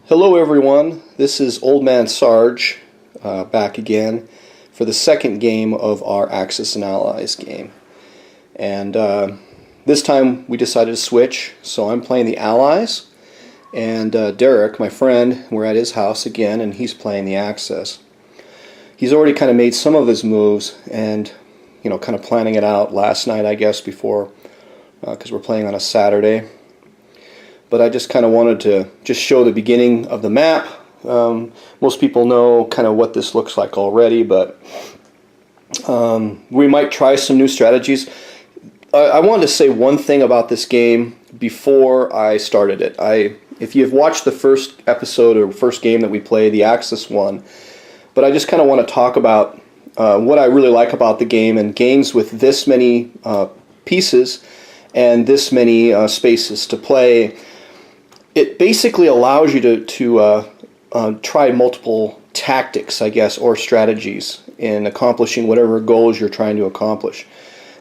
Hello everyone, this is Old Man Sarge back again for the second game of our Axis and Allies game. And this time we decided to switch, so I'm playing the Allies, and Derek, my friend, we're at his house again, and he's playing the Axis. He's already kind of made some of his moves, and kind of planning it out last night, I guess, before, because we're playing on a Saturday. But I just kind of wanted to just show the beginning of the map. Most people know kind of what this looks like already, but we might try some new strategies. I wanted to say one thing about this game before I started it. If you've watched the first episode or first game that we played, the Axis one, but I just kind of want to talk about what I really like about the game, and games with this many pieces and this many spaces to play. It basically allows you to try multiple tactics, I guess, or strategies in accomplishing whatever goals you're trying to accomplish.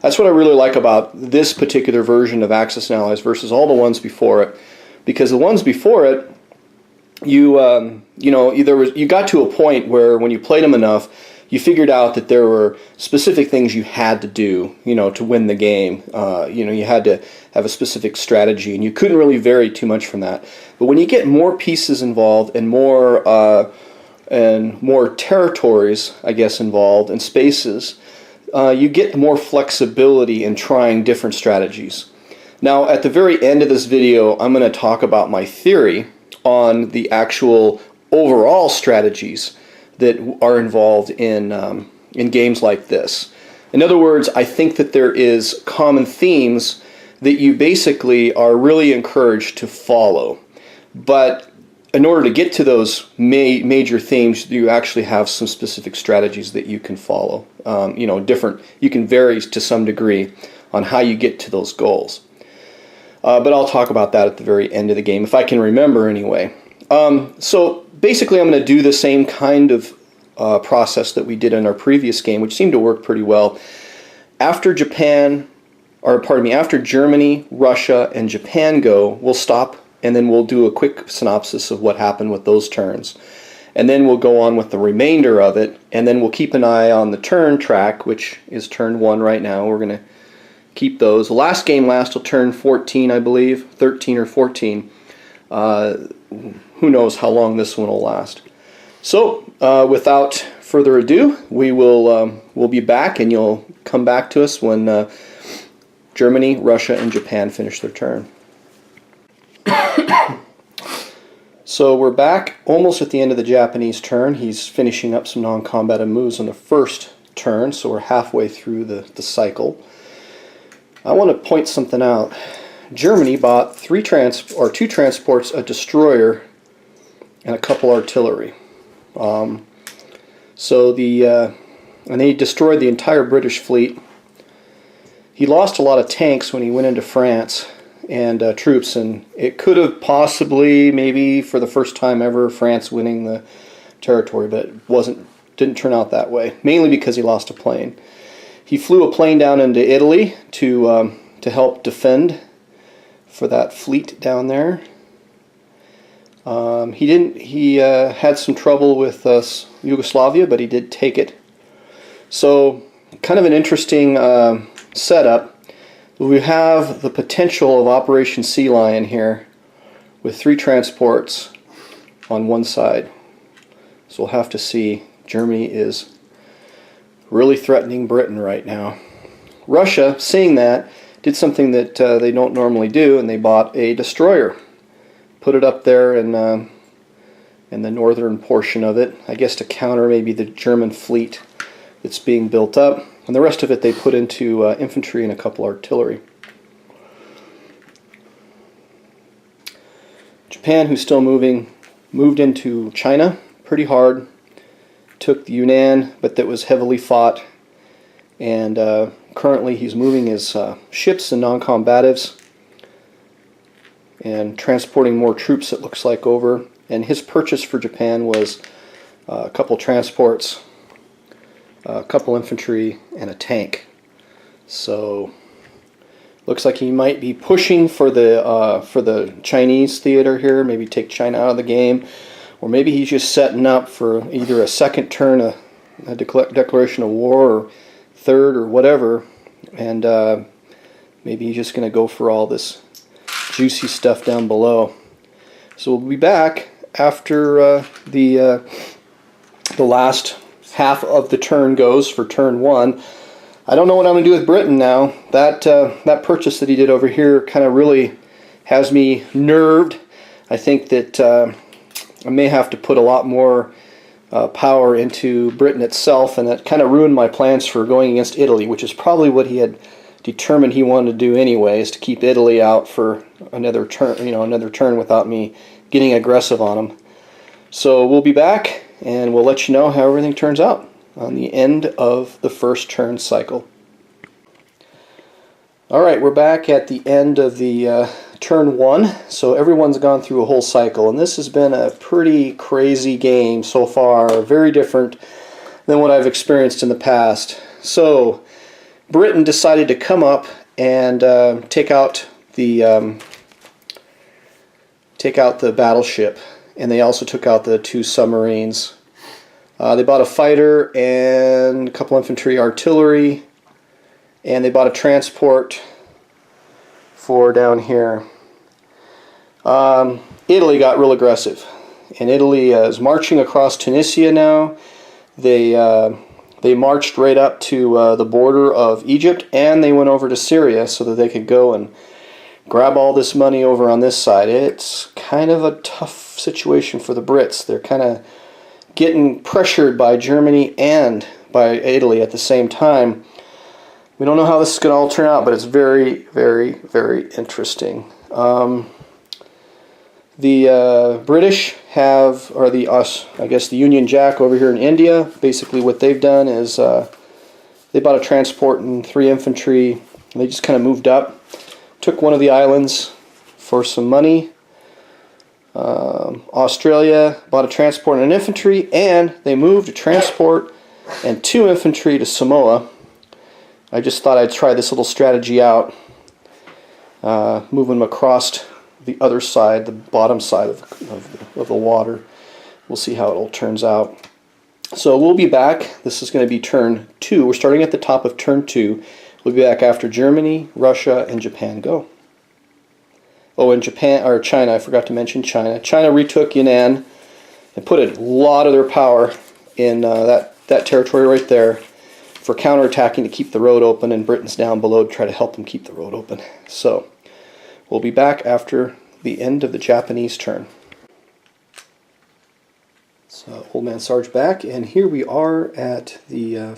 That's what I really like about this particular version of Axis and Allies versus all the ones before it, because the ones before it, you got to a point where when you played them enough, you figured out that there were specific things you had to do, to win the game. You had to have a specific strategy, and you couldn't really vary too much from that. But when you get more pieces involved and more territories, I guess, involved and spaces, you get more flexibility in trying different strategies. Now, at the very end of this video, I'm going to talk about my theory on the actual overall strategies that are involved in games like this. In other words, I think that there is common themes that you basically are really encouraged to follow. But in order to get to those major themes, you actually have some specific strategies that you can follow. You can vary to some degree on how you get to those goals. But I'll talk about that at the very end of the game, if I can remember anyway. So basically, I'm going to do the same kind of process that we did in our previous game, which seemed to work pretty well. After Germany, Russia, and Japan go, we'll stop, and then we'll do a quick synopsis of what happened with those turns. And then we'll go on with the remainder of it, and then we'll keep an eye on the turn track, which is turn 1 right now. We're going to keep those. The last game lasts till turn 14, I believe, 13 or 14. Who knows how long this one will last. So, without further ado, we'll be back, and you'll come back to us when Germany, Russia, and Japan finish their turn. So we're back almost at the end of the Japanese turn. He's finishing up some non-combative moves on the first turn, so we're halfway through the cycle. I want to point something out. Germany bought two transports, a destroyer, and a couple artillery. And they destroyed the entire British fleet. He lost a lot of tanks when he went into France and troops, and it could have possibly, maybe for the first time ever, France winning the territory, but it didn't turn out that way, mainly because he lost a plane. He flew a plane down into Italy to help defend for that fleet down there. He had some trouble with Yugoslavia, but he did take it. So, kind of an interesting setup. We have the potential of Operation Sea Lion here with 3 transports on one side. So we'll have to see. Germany is really threatening Britain right now. Russia, seeing that, did something that they don't normally do, and they bought a destroyer. Put it up there in the northern portion of it, I guess to counter maybe the German fleet that's being built up. And the rest of it they put into infantry and a couple artillery. Japan, who's still moving, moved into China pretty hard. Took the Yunnan, but that was heavily fought. And currently he's moving his ships and non-combatives and transporting more troops, it looks like, over. And his purchase for Japan was a couple transports, a couple infantry, and a tank. So Looks like he might be pushing for the Chinese theater here, maybe take China out of the game, or maybe he's just setting up for either a second turn, a declaration of war, or third, or whatever, and maybe he's just going to go for all this juicy stuff down below. So we'll be back after the last half of the turn goes for turn 1. I don't know what I'm going to do with Britain now. That purchase that he did over here kind of really has me nerved. I think that I may have to put a lot more power into Britain itself, and that kind of ruined my plans for going against Italy, which is probably what he had determined he wanted to do anyways, to keep Italy out for another turn, another turn without me getting aggressive on them. So we'll be back, and we'll let you know how everything turns out on the end of the first turn cycle. Alright, we're back at the end of the turn 1, so everyone's gone through a whole cycle, and this has been a pretty crazy game so far, very different than what I've experienced in the past. So Britain decided to come up and take out the battleship, and they also took out the 2 submarines. They bought a fighter and a couple infantry, artillery, and they bought a transport for down here. Italy got real aggressive, and Italy is marching across Tunisia now. They marched right up to the border of Egypt, and they went over to Syria so that they could go and grab all this money over on this side. It's kind of a tough situation for the Brits. They're kind of getting pressured by Germany and by Italy at the same time. We don't know how this is going to all turn out, but it's very, very, very interesting. The British have, or I guess the Union Jack over here in India, basically what they've done is they bought a transport and 3 infantry, and they just kind of moved up, took one of the islands for some money. Australia bought a transport and an infantry, and they moved a transport and 2 infantry to Samoa. I just thought I'd try this little strategy out, moving them across the other side, the bottom side of the water. We'll see how it all turns out. So we'll be back. This is going to be turn 2. We're starting at the top of turn 2. We'll be back after Germany, Russia, and Japan go. Oh, and Japan, or China, I forgot to mention China. China retook Yunnan and put a lot of their power in that territory right there for counterattacking to keep the road open, and Britain's down below to try to help them keep the road open. So we'll be back after the end of the Japanese turn. So Old Man Sarge back, and here we are at the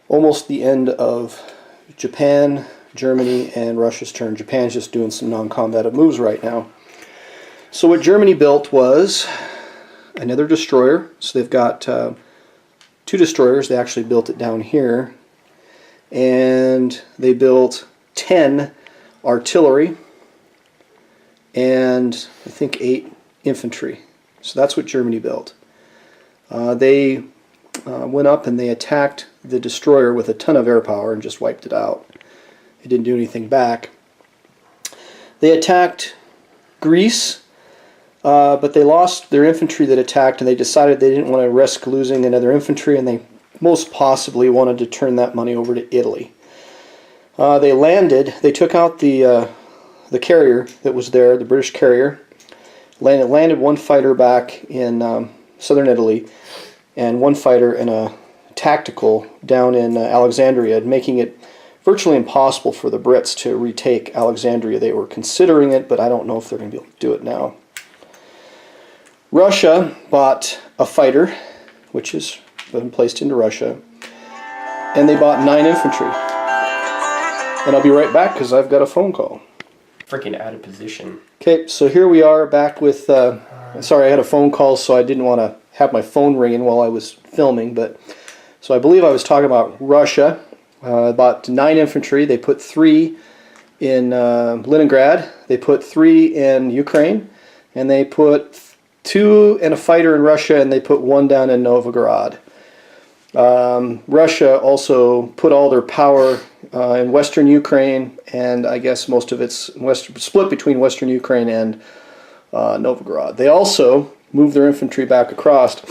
almost the end of Japan, Germany, and Russia's turn. Japan's just doing some non-combative moves right now. So what Germany built was another destroyer. So they've got 2 destroyers. They actually built it down here. And they built 10 artillery and I think 8 infantry. So that's what Germany built. They went up and they attacked the destroyer with a ton of air power and just wiped it out. It didn't do anything back. They attacked Greece, but they lost their infantry that attacked, and they decided they didn't want to risk losing another infantry, and they most possibly wanted to turn that money over to Italy. They landed. They took out the carrier that was there, the British carrier. Landed 1 fighter back in southern Italy, and 1 fighter in a tactical down in Alexandria, making it virtually impossible for the Brits to retake Alexandria. They were considering it, but I don't know if they're going to be able to do it now. Russia bought a fighter, which has been placed into Russia, and they bought 9 infantry. And I'll be right back because I've got a phone call. Freaking out of position. Okay, so here we are back with, sorry, I had a phone call, so I didn't want to have my phone ringing while I was filming, but, so I believe I was talking about Russia. Bought 9 infantry. They put 3 in Leningrad. They put 3 in Ukraine, and they put 2 and a fighter in Russia, and they put 1 down in Novgorod. Russia also put all their power in western Ukraine, and I guess most of it's split between western Ukraine and Novgorod. They also moved their infantry back across.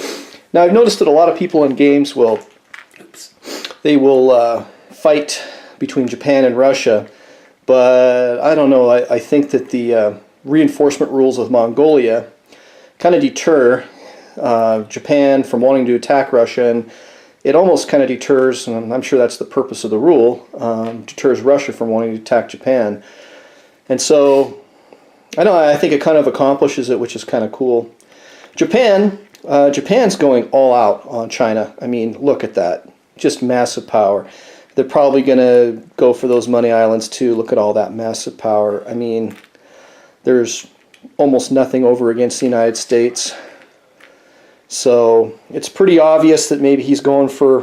Now I've noticed that a lot of people in games will fight between Japan and Russia, but I don't know. I think that the reinforcement rules of Mongolia kind of deter Japan from wanting to attack Russia, and it almost kind of deters, and I'm sure that's the purpose of the rule, deters Russia from wanting to attack Japan. And so I think it kind of accomplishes it, which is kind of cool. Japan's going all out on China. I mean, look at that. Just massive power. They're probably going to go for those money islands too. Look at all that massive power. I mean, there's almost nothing over against the United States. So it's pretty obvious that maybe he's going for,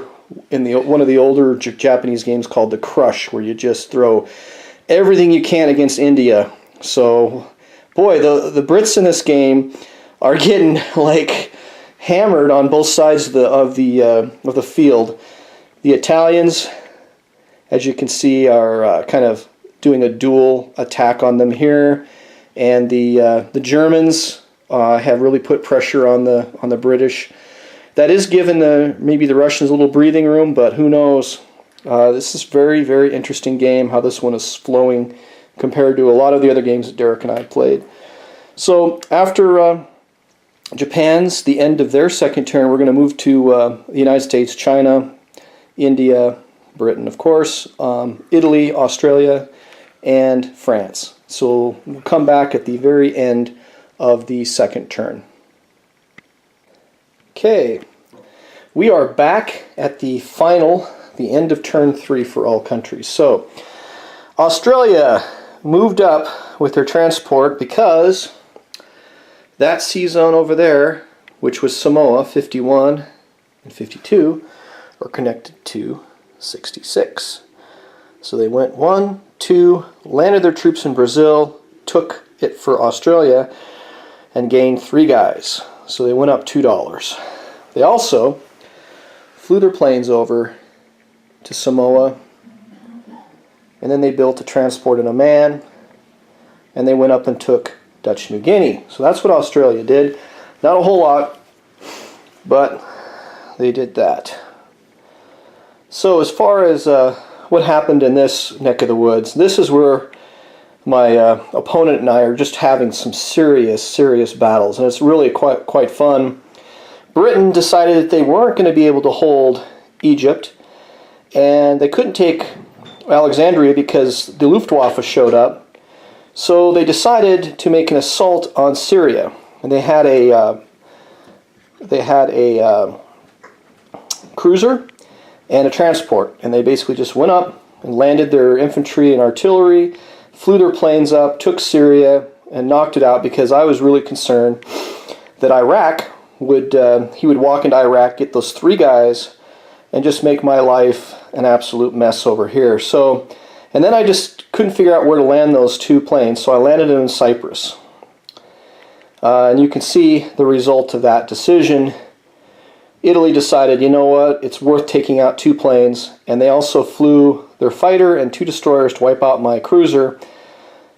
one of the older Japanese games called the Crush, where you just throw everything you can against India. So, boy, the Brits in this game are getting like hammered on both sides of the field. The Italians, as you can see, are kind of doing a dual attack on them here, and the Germans have really put pressure on the British. That is giving maybe the Russians a little breathing room, but who knows? This is very, very interesting game, how this one is flowing compared to a lot of the other games that Derek and I played. So after the end of their second turn, we're going to move to the United States, China, India, Britain, of course, Italy, Australia, and France. So we'll come back at the very end of the second turn. Okay, we are back at the end of turn 3 for all countries. So Australia moved up with their transport because that sea zone over there, which was Samoa 51 and 52, are connected to 66. So they went 1, 2, landed their troops in Brazil, took it for Australia, and gained 3 guys. So they went up $2. They also flew their planes over to Samoa, and then they built a transport in Oman, and they went up and took Dutch New Guinea. So that's what Australia did. Not a whole lot, but they did that. So as far as what happened in this neck of the woods, this is where my opponent and I are just having some serious battles, and it's really quite fun. Britain decided that they weren't going to be able to hold Egypt, and they couldn't take Alexandria because the Luftwaffe showed up. So they decided to make an assault on Syria, and they had a cruiser and a transport, and they basically just went up and landed their infantry and artillery, flew their planes up, took Syria, and knocked it out, because I was really concerned that Iraq would walk into Iraq, get those 3 guys, and just make my life an absolute mess over here. So, and then I just couldn't figure out where to land those 2 planes, so I landed them in Cyprus. And you can see the result of that decision. Italy decided, you know what, it's worth taking out 2 planes, and they also flew their fighter and 2 destroyers to wipe out my cruiser.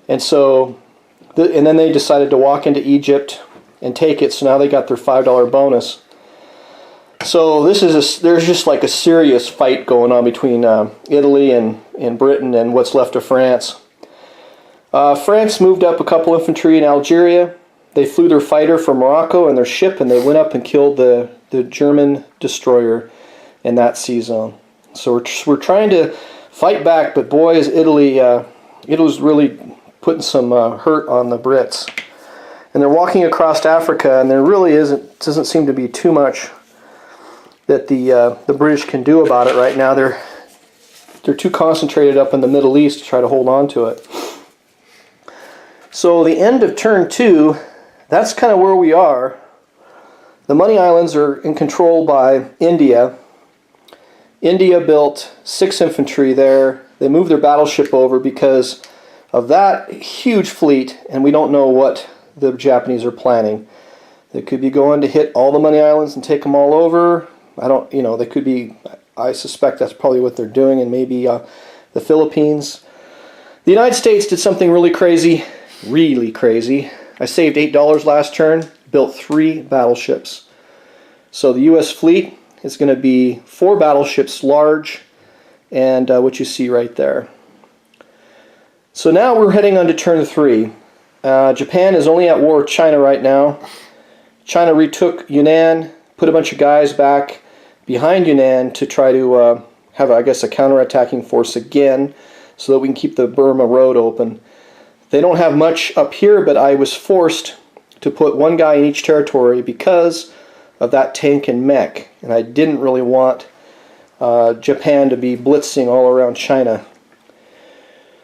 And so, and then they decided to walk into Egypt and take it, so now they got their $5 bonus. So there's just like a serious fight going on between Italy and Britain and what's left of France. France moved up a couple infantry in Algeria. They flew their fighter from Morocco and their ship, and they went up and killed the German destroyer in that sea zone. So we're trying to fight back, but boy, is Italy's really putting some hurt on the Brits. And they're walking across Africa, and there really doesn't seem to be too much that the British can do about it right now. They're too concentrated up in the Middle East to try to hold on to it. So the end of turn 2, that's kind of where we are. The Money Islands are in control by India. India built 6 infantry there. They moved their battleship over because of that huge fleet, and we don't know what the Japanese are planning. They could be going to hit all the Money Islands and take them all over. They could be, I suspect that's probably what they're doing, and maybe the Philippines. The United States did something really crazy, really crazy. I saved $8 last turn, built 3 battleships. So the U.S. fleet is going to be 4 battleships large, and what you see right there. So now we're heading on to turn 3. Japan is only at war with China right now. China retook Yunnan, put a bunch of guys back behind Yunnan to try to have, I guess, a counterattacking force again so that we can keep the Burma Road open. They don't have much up here, but I was forced to put 1 guy in each territory because of that tank and mech, and I didn't really want Japan to be blitzing all around China.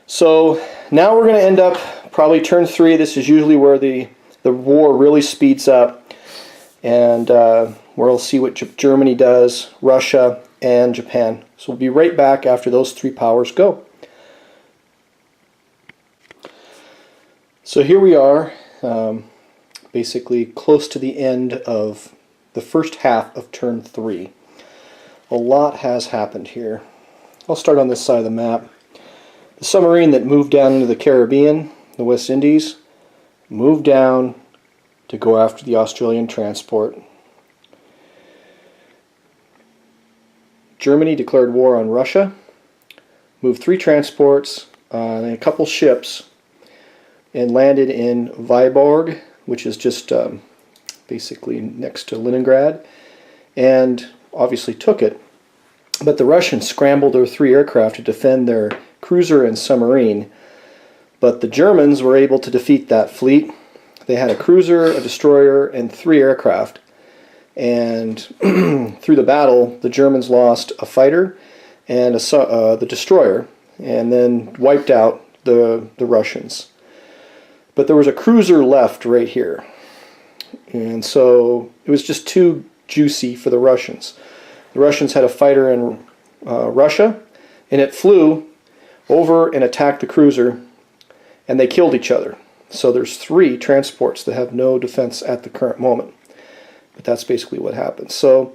So now we're going to end up probably turn 3. This is usually where the war really speeds up, and where we'll see what Germany does, Russia, and Japan. So we'll be right back after those 3 powers go. So here we are, basically close to the end of the first half of turn 3. A lot has happened here. I'll start on this side of the map. The submarine that moved down into the Caribbean, the West Indies, moved down to go after the Australian transport. Germany declared war on Russia, moved 3 transports and a couple ships, and landed in Vyborg, which is just basically next to Leningrad, and obviously took it. But the Russians scrambled their 3 aircraft to defend their cruiser and submarine. But the Germans were able to defeat that fleet. They had a cruiser, a destroyer, and 3 aircraft. And through the battle, the Germans lost a fighter and the destroyer, and then wiped out the Russians. But there was a cruiser left right here. And so it was just too juicy for the Russians. The Russians had a fighter in Russia, and it flew over and attacked the cruiser, and they killed each other. So there's 3 transports that have no defense at the current moment. But that's basically what happened. So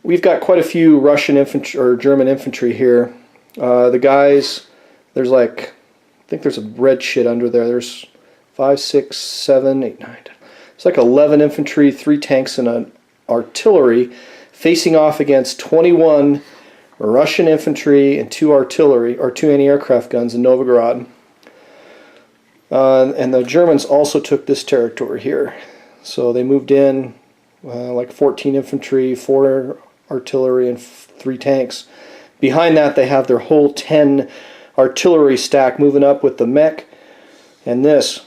we've got quite a few Russian infantry or German infantry here. The guys, there's like, I think there's a red shit under there. There's 5, 6, 7, 8, 9, 10. It's like 11 infantry, 3 tanks, and an artillery facing off against 21 Russian infantry and 2 artillery or 2 anti-aircraft guns in Novgorod. And the Germans also took this territory here. So they moved in like 14 infantry, 4 artillery, and 3 tanks. Behind that they have their whole 10 artillery stack moving up with the mech and this.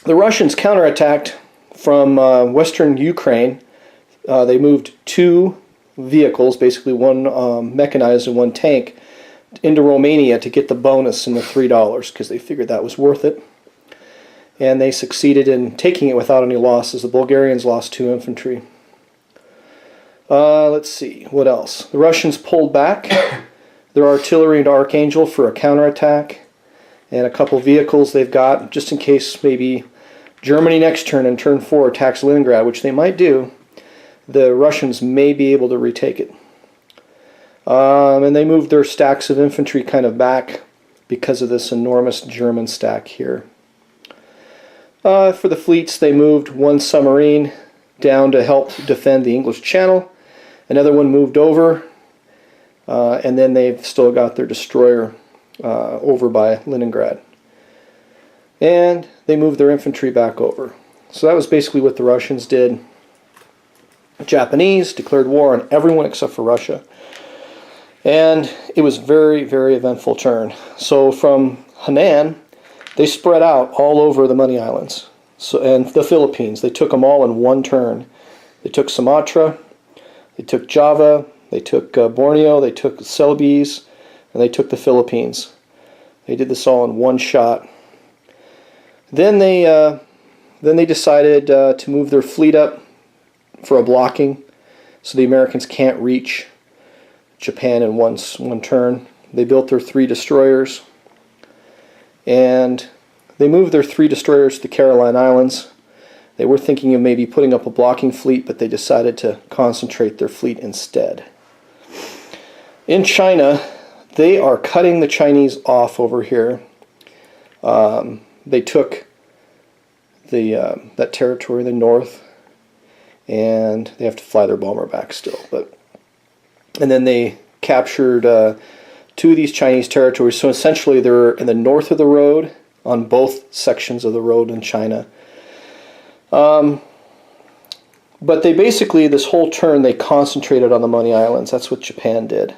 The Russians counterattacked from western Ukraine. They moved 2 vehicles, basically 1 mechanized and 1 tank, into Romania to get the bonus and the $3 because they figured that was worth it. And they succeeded in taking it without any losses. The Bulgarians lost 2 infantry. Let's see, what else? The Russians pulled back their artillery into Archangel for a counterattack, and a couple vehicles they've got just in case maybe Germany next turn in turn 4 attacks Leningrad, which they might do. The Russians may be able to retake it. And they moved their stacks of infantry kind of back because of this enormous German stack here. For the fleets, they moved 1 submarine down to help defend the English Channel. Another one moved over, and then they've still got their destroyer over by Leningrad. And they moved their infantry back over. So that was basically what the Russians did. The Japanese declared war on everyone except for Russia. And it was very, very eventful turn. So from Henan, they spread out all over the Money Islands and the Philippines. They took them all in 1 turn. They took Sumatra, they took Java, they took Borneo, they took Celebes, and they took the Philippines. They did this all in 1 shot. Then they decided to move their fleet up for a blocking, so the Americans can't reach Japan in one turn. They built their 3 destroyers, and they moved their 3 destroyers to the Caroline Islands. They were thinking of maybe putting up a blocking fleet, but they decided to concentrate their fleet instead. In China, they are cutting the Chinese off over here. They took that territory in the north, and they have to fly their bomber back still. And then they captured 2 of these Chinese territories. So essentially, they're in the north of the road on both sections of the road in China. But they basically, this whole turn, they concentrated on the Money Islands. That's what Japan did.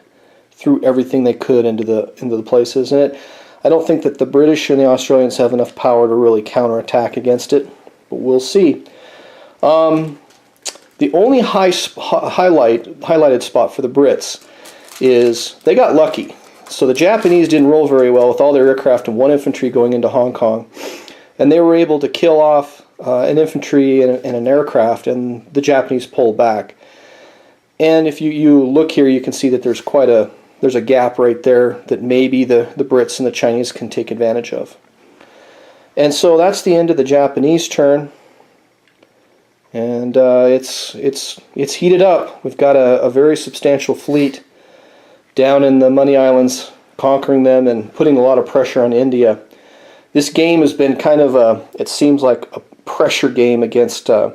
Threw everything they could into the places. And I don't think that the British and the Australians have enough power to really counterattack against it. But we'll see. The only highlighted spot for the Brits is they got lucky. So the Japanese didn't roll very well with all their aircraft and 1 infantry going into Hong Kong. And they were able to kill off an infantry and an aircraft, and the Japanese pulled back. And if you look here, you can see that there's there's a gap right there that maybe the Brits and the Chinese can take advantage of. And so that's the end of the Japanese turn. And it's heated up. We've got a very substantial fleet down in the Money Islands, conquering them and putting a lot of pressure on India. This game has been kind of it seems like a pressure game against the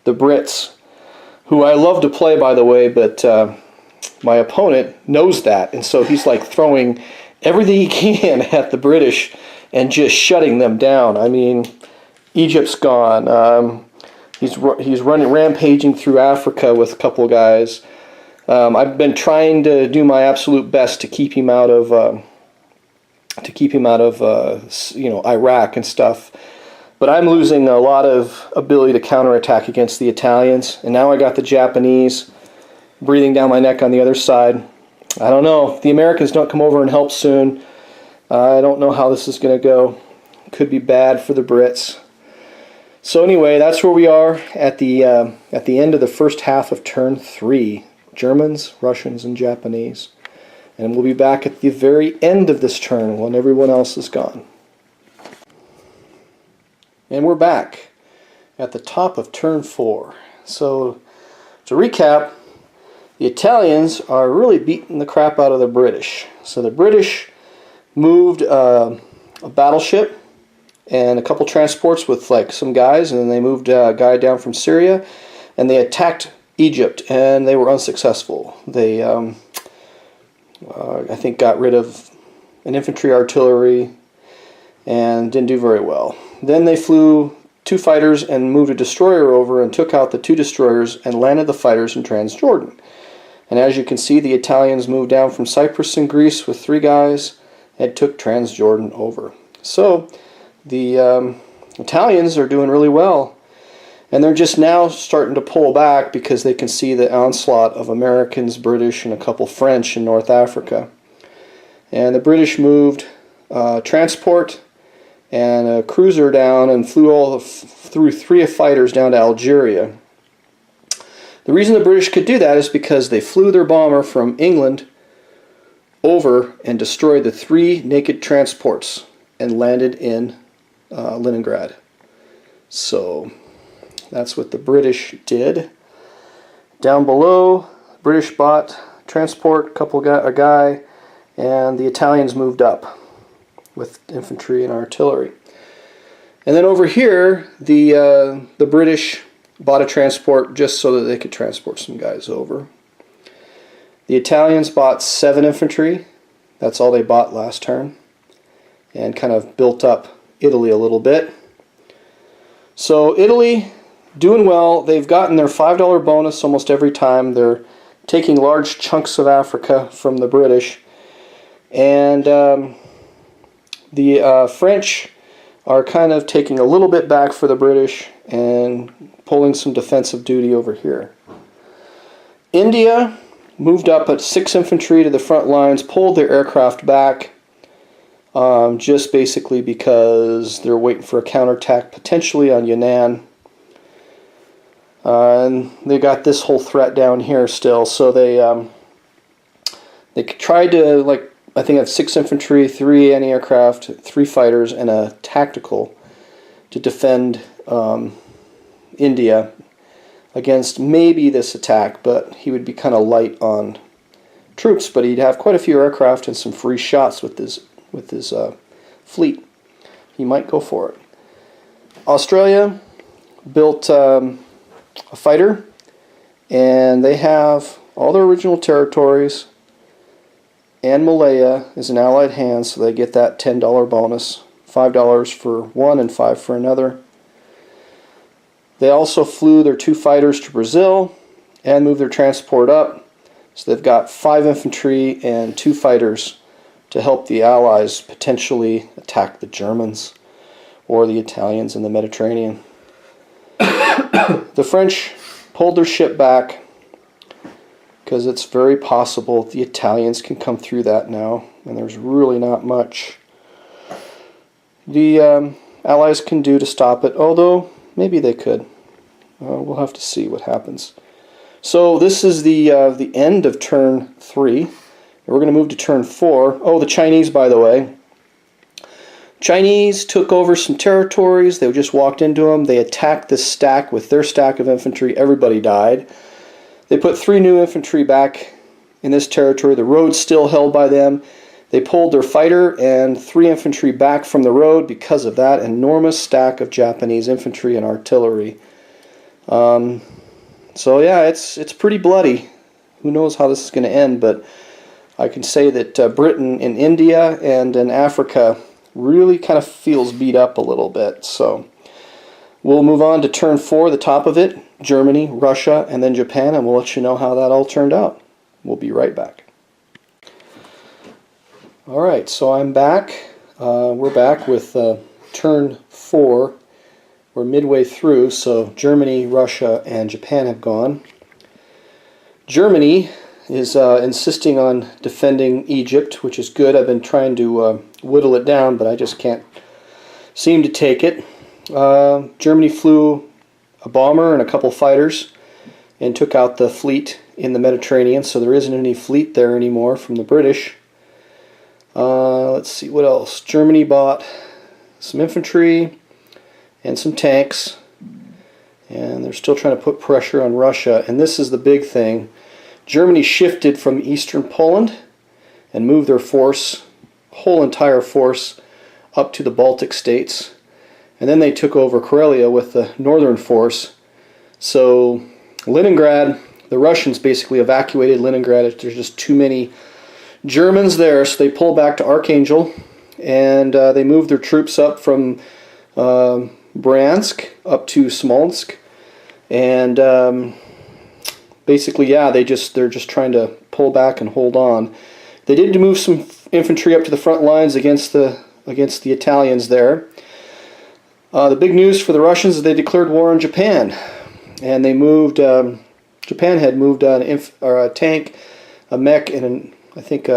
Brits, who I love to play, by the way, but my opponent knows that, and so he's like throwing everything he can at the British and just shutting them down. I mean, Egypt's gone. He's rampaging through Africa with a couple of guys. I've been trying to do my absolute best to keep him out of Iraq and stuff. But I'm losing a lot of ability to counterattack against the Italians. And now I got the Japanese breathing down my neck on the other side. I don't know. If the Americans don't come over and help soon, I don't know how this is going to go. Could be bad for the Brits. So anyway, that's where we are at the end of the first half of turn 3. Germans, Russians, and Japanese. And we'll be back at the very end of this turn when everyone else is gone. And we're back at the top of turn 4. So, to recap, the Italians are really beating the crap out of the British. So the British moved a battleship and a couple transports with like some guys, and then they moved a guy down from Syria, and they attacked Egypt, and they were unsuccessful. They, I think, got rid of an infantry artillery and didn't do very well. Then they flew 2 fighters and moved a destroyer over and took out the 2 destroyers and landed the fighters in Transjordan. And as you can see, the Italians moved down from Cyprus and Greece with 3 guys and took Transjordan over. So the Italians are doing really well. And they're just now starting to pull back because they can see the onslaught of Americans, British, and a couple French in North Africa. And the British moved transport and a cruiser down and flew through 3 fighters down to Algeria. The reason the British could do that is because they flew their bomber from England over and destroyed the 3 naked transports and landed in Leningrad. So that's what the British did. Down below, British bought transport, a guy, and the Italians moved up with infantry and artillery. And then over here, the British bought a transport just so that they could transport some guys over. The Italians bought 7 infantry. That's all they bought last turn. And kind of built up Italy a little bit. So Italy, doing well. They've gotten their $5 bonus almost every time. They're taking large chunks of Africa from the British. And the French are kind of taking a little bit back for the British and pulling some defensive duty over here. India moved up at 6 infantry to the front lines, pulled their aircraft back, just basically because they're waiting for a counterattack potentially on Yunnan. And they got this whole threat down here still, so they tried to, like, I think that's 6 infantry, 3 anti-aircraft, 3 fighters, and a tactical to defend India against maybe this attack, but he would be kind of light on troops, but he'd have quite a few aircraft and some free shots with his fleet. He might go for it. Australia built a fighter, and they have all their original territories, and Malaya is an allied hand, so they get that $10 bonus, $5 for one and $5 for another. They also flew their 2 fighters to Brazil and moved their transport up, so they've got 5 infantry and 2 fighters to help the Allies potentially attack the Germans or the Italians in the Mediterranean. The French pulled their ship back because it's very possible the Italians can come through that now, and there's really not much the Allies can do to stop it, although maybe they could. We'll have to see what happens. So this is the end of turn 3. We're going to move to turn 4. Oh, the Chinese, by the way. Chinese took over some territories. They just walked into them. They attacked this stack with their stack of infantry. Everybody died. They put 3 new infantry back in this territory. The road's still held by them. They pulled their fighter and 3 infantry back from the road because of that enormous stack of Japanese infantry and artillery. So yeah, it's pretty bloody. Who knows how this is going to end, but I can say that Britain in India and in Africa really kind of feels beat up a little bit. So we'll move on to turn 4, the top of it, Germany, Russia, and then Japan, and we'll let you know how that all turned out. We'll be right back. Alright, so I'm back. We're back with turn 4. We're midway through, so Germany, Russia, and Japan have gone. Germany is insisting on defending Egypt, which is good. I've been trying to whittle it down, but I just can't seem to take it. Germany flew a bomber and a couple fighters and took out the fleet in the Mediterranean, so there isn't any fleet there anymore from the British. Let's see, what else? Germany bought some infantry and some tanks, and they're still trying to put pressure on Russia, and this is the big thing. Germany shifted from eastern Poland and moved their force, whole entire force, up to the Baltic states, and then they took over Karelia with the northern force. So Leningrad, the Russians basically evacuated Leningrad. There's just too many Germans there, so they pulled back to Archangel, and they moved their troops up from Bryansk up to Smolensk, and basically, yeah, they're just trying to pull back and hold on. They did move some infantry up to the front lines against the Italians there. The big news for the Russians is they declared war on Japan, and they moved. Japan had moved a tank, a mech, and I think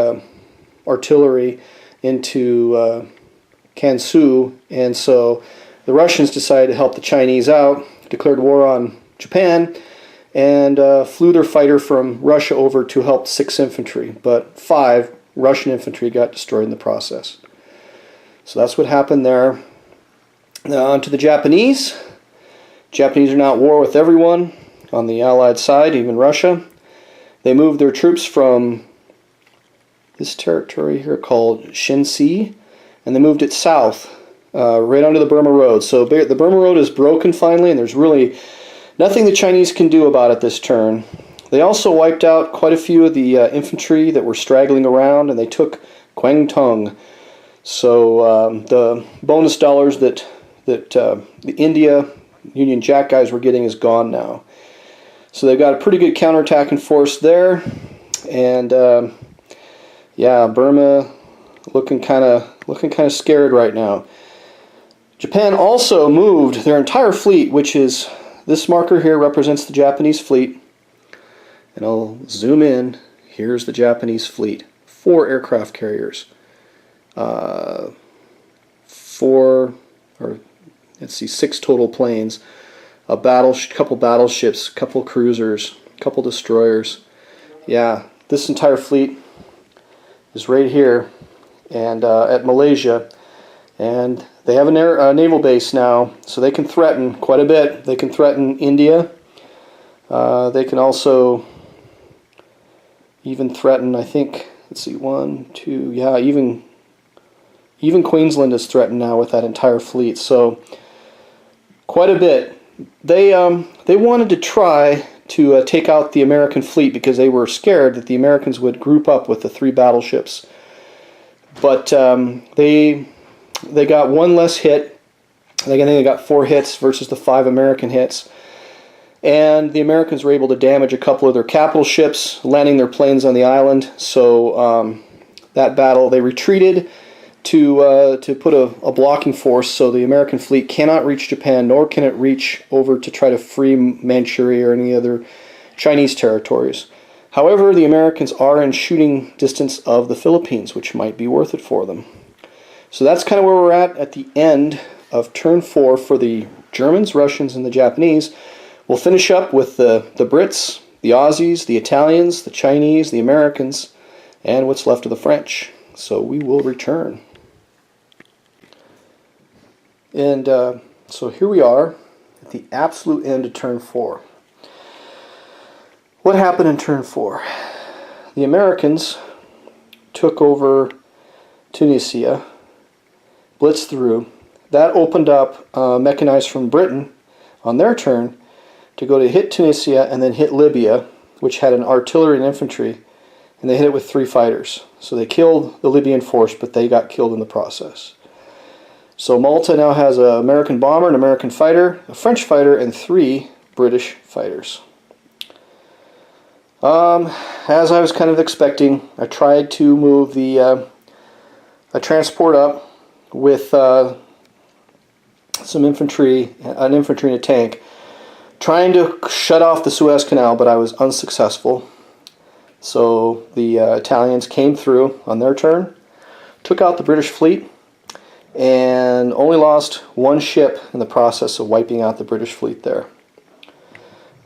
artillery into Kansu, and so the Russians decided to help the Chinese out, declared war on Japan, and flew their fighter from Russia over to help 6 infantry, but 5 Russian infantry got destroyed in the process. So that's what happened there. Now on to the Japanese. Japanese are now at war with everyone on the Allied side, even Russia. They moved their troops from this territory here called Shensi, and they moved it south, right onto the Burma Road. So the Burma Road is broken finally, and there's really nothing the Chinese can do about it this turn. They also wiped out quite a few of the infantry that were straggling around, and they took Kwangtung. So the bonus dollars that the India Union Jack guys were getting is gone now. So they've got a pretty good counterattacking force there, and yeah, Burma looking kind of scared right now. Japan also moved their entire fleet, which is this marker here represents the Japanese fleet, and I'll zoom in. Here's the Japanese fleet: 4 aircraft carriers, 6 total planes, a couple battleships, couple cruisers, couple destroyers. Yeah, this entire fleet is right here, and at Malaysia, and they have a naval base now, so they can threaten quite a bit. They can threaten India. They can also, even threaten, I think, let's see, 1, 2, yeah, even Queensland is threatened now with that entire fleet. So quite a bit. They wanted to try to take out the American fleet because they were scared that the Americans would group up with the 3 battleships. But they got one less hit. I think they got 4 hits versus the 5 American hits. And the Americans were able to damage a couple of their capital ships, landing their planes on the island. So that battle, they retreated to put a blocking force so the American fleet cannot reach Japan, nor can it reach over to try to free Manchuria or any other Chinese territories. However, the Americans are in shooting distance of the Philippines, which might be worth it for them. So that's kind of where we're at the end of turn 4 for the Germans, Russians, and the Japanese. We'll finish up with the Brits, the Aussies, the Italians, the Chinese, the Americans, and what's left of the French. So we will return. And so here we are at the absolute end of turn 4. What happened in turn 4? The Americans took over Tunisia, blitzed through. That opened up mechanized from Britain on their turn to go to hit Tunisia and then hit Libya, which had an artillery and infantry, and they hit it with 3 fighters. So they killed the Libyan force, but they got killed in the process. So Malta now has an American bomber, an American fighter, a French fighter, and 3 British fighters. As I was kind of expecting, I tried to move a transport up with some infantry, an infantry and a tank, trying to shut off the Suez Canal, but I was unsuccessful. So the Italians came through on their turn, took out the British fleet, and only lost 1 ship in the process of wiping out the British fleet there.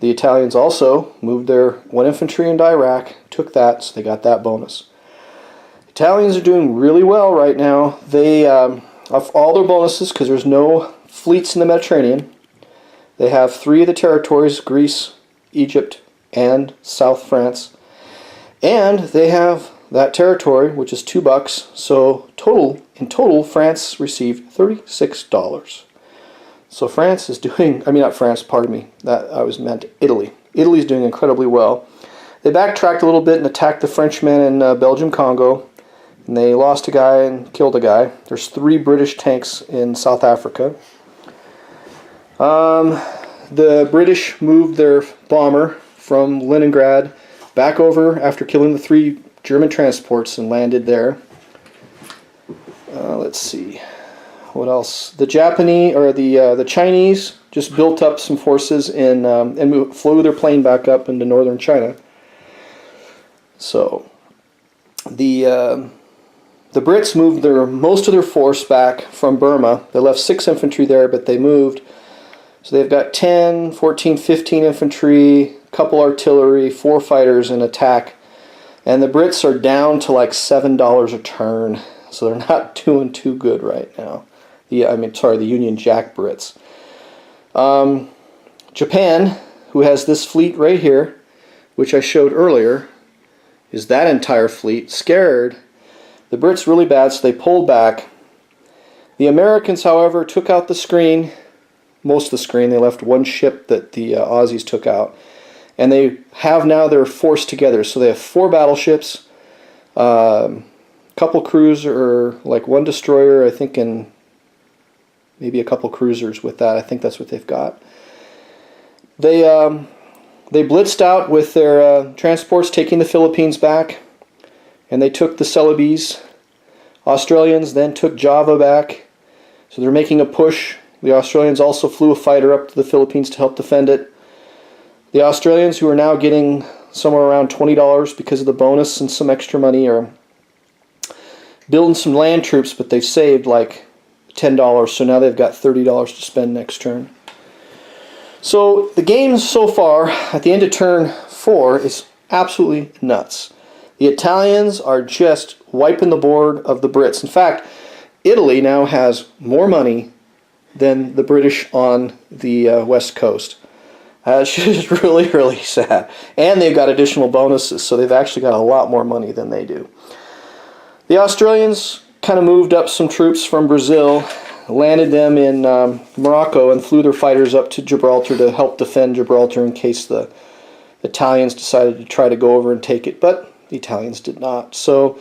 The Italians also moved their 1 infantry into Iraq, took that, so they got that bonus. Italians are doing really well right now. They, of all their bonuses, because there's no fleets in the Mediterranean, they have 3 of the territories, Greece, Egypt, and South France. And they have that territory, which is $2. So in total, France received $36. So France is doing, I mean not France, pardon me, that I was meant Italy. Italy's doing incredibly well. They backtracked a little bit and attacked the Frenchmen in Belgium, Congo. And they lost a guy and killed a guy. There's 3 British tanks in South Africa. The British moved their bomber from Leningrad back over after killing the 3 German transports and landed there. Let's see, what else? The Japanese or the Chinese just built up some forces and flew their plane back up into northern China. So the Brits moved most of their force back from Burma. They left 6 infantry there, but they moved. So they've got 10, 14, 15 infantry, a couple artillery, 4 fighters in attack. And the Brits are down to like $7 a turn. So they're not doing too good right now. The Union Jack Brits. Japan, who has this fleet right here, which I showed earlier, is that entire fleet, scared the Brits really bad, so they pulled back. The Americans, however, took out the screen, most of the screen. They left 1 ship that the Aussies took out. And they have now their force together. So they have 4 battleships, couple cruiser, like 1 destroyer, I think, and maybe a couple cruisers with that. I think that's what they've got. They blitzed out with their transports, taking the Philippines back, and they took the Celebes. Australians then took Java back, so they're making a push. The Australians also flew a fighter up to the Philippines to help defend it. The Australians, who are now getting somewhere around $20 because of the bonus and some extra money, are building some land troops, but they've saved like $10, so now they've got $30 to spend next turn. So the game so far at the end of turn 4 is absolutely nuts. The Italians are just wiping the board of the Brits. In fact, Italy now has more money than the British on the west coast. It's just really, really sad. And they've got additional bonuses, so they've actually got a lot more money than they do. The Australians kind of moved up some troops from Brazil, landed them in Morocco, and flew their fighters up to Gibraltar to help defend Gibraltar in case the Italians decided to try to go over and take it, but the Italians did not. So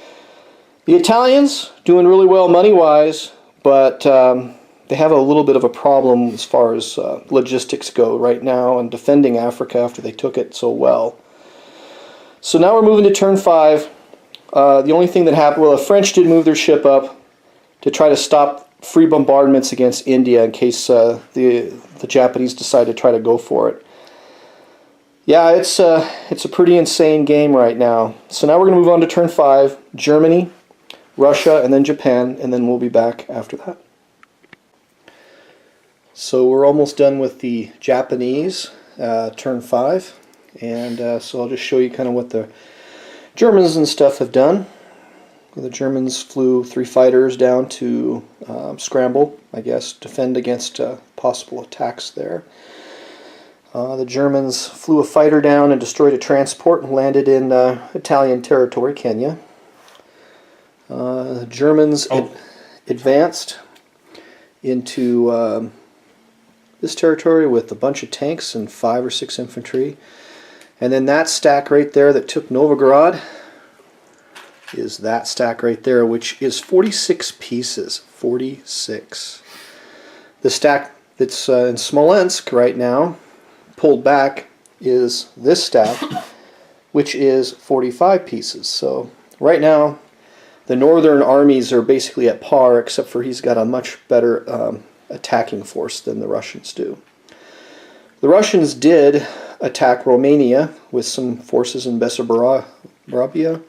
the Italians doing really well money-wise, but they have a little bit of a problem as far as logistics go right now and defending Africa after they took it so well. So now we're moving to turn 5. The only thing that happened, well, the French did move their ship up to try to stop free bombardments against India in case the Japanese decide to try to go for it. Yeah, it's a pretty insane game right now. So now we're going to move on to turn 5, Germany, Russia, and then Japan, and then we'll be back after that. So we're almost done with the Japanese turn 5, and so I'll just show you kind of what the Germans and stuff have done. The Germans flew 3 fighters down to scramble, I guess, defend against possible attacks there. The Germans flew a fighter down and destroyed a transport and landed in Italian territory, Kenya. The Germans advanced into this territory with a bunch of tanks and 5 or 6 infantry. And then that stack right there that took Novgorod is that stack right there, which is 46 pieces. 46. The stack that's in Smolensk right now, pulled back, is this stack, which is 45 pieces. So right now, the northern armies are basically at par, except for he's got a much better attacking force than the Russians do. The Russians did attack Romania with some forces in Bessarabia.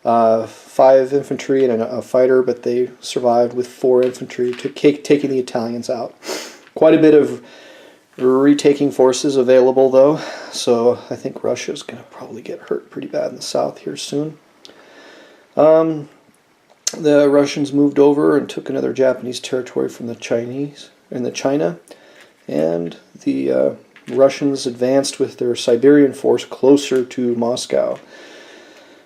5 infantry and a fighter, but they survived with 4 infantry, taking the Italians out. Quite a bit of retaking forces available, though, so I think Russia's going to probably get hurt pretty bad in the south here soon. The Russians moved over and took another Japanese territory from the Chinese and China, and the Russians advanced with their Siberian force closer to Moscow.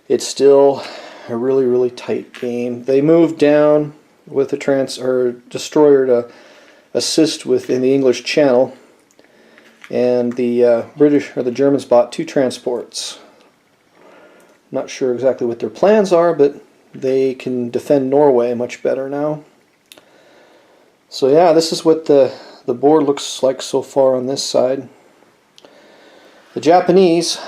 It's still a really, really tight game. They moved down with a destroyer to assist in the English Channel, and the Germans bought 2 transports. Not sure exactly what their plans are, but they can defend Norway much better now. So yeah, this is what the board looks like so far on this side. The Japanese,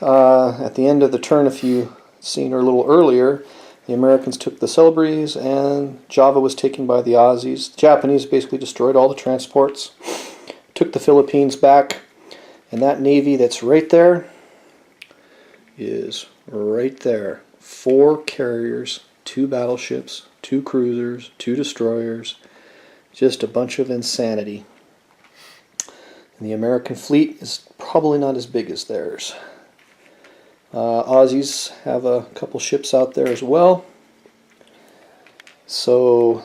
at the end of the turn, if you seen her a little earlier, the Americans took the Celebres and Java was taken by the Aussies. The Japanese basically destroyed all the transports, took the Philippines back, and that navy that's right there is right there. 4 carriers, 2 battleships, 2 cruisers, 2 destroyers, just a bunch of insanity. And the American fleet is probably not as big as theirs. Aussies have a couple ships out there as well. So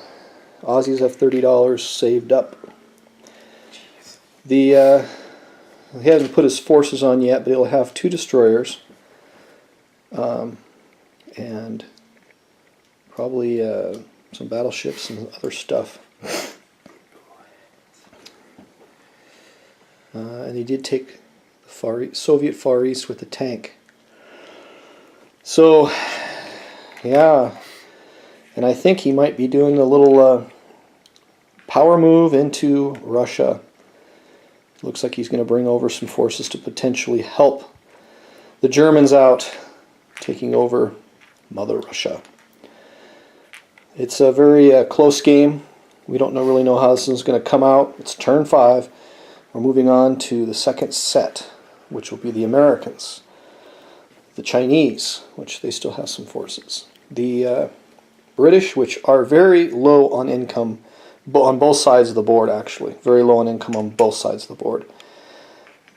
Aussies have $30 saved up. He hasn't put his forces on yet, but he'll have 2 destroyers. And probably some battleships and other stuff. And he did take the Soviet Far East with the tank. So, yeah, and I think he might be doing a little power move into Russia. Looks like he's going to bring over some forces to potentially help the Germans out, taking over Mother Russia. It's a very close game. We don't really know how this is going to come out. It's turn 5. We're moving on to the second set, which will be the Americans. The Chinese, which they still have some forces. The British, which are very low on income, on both sides of the board, actually. Very low on income on both sides of the board.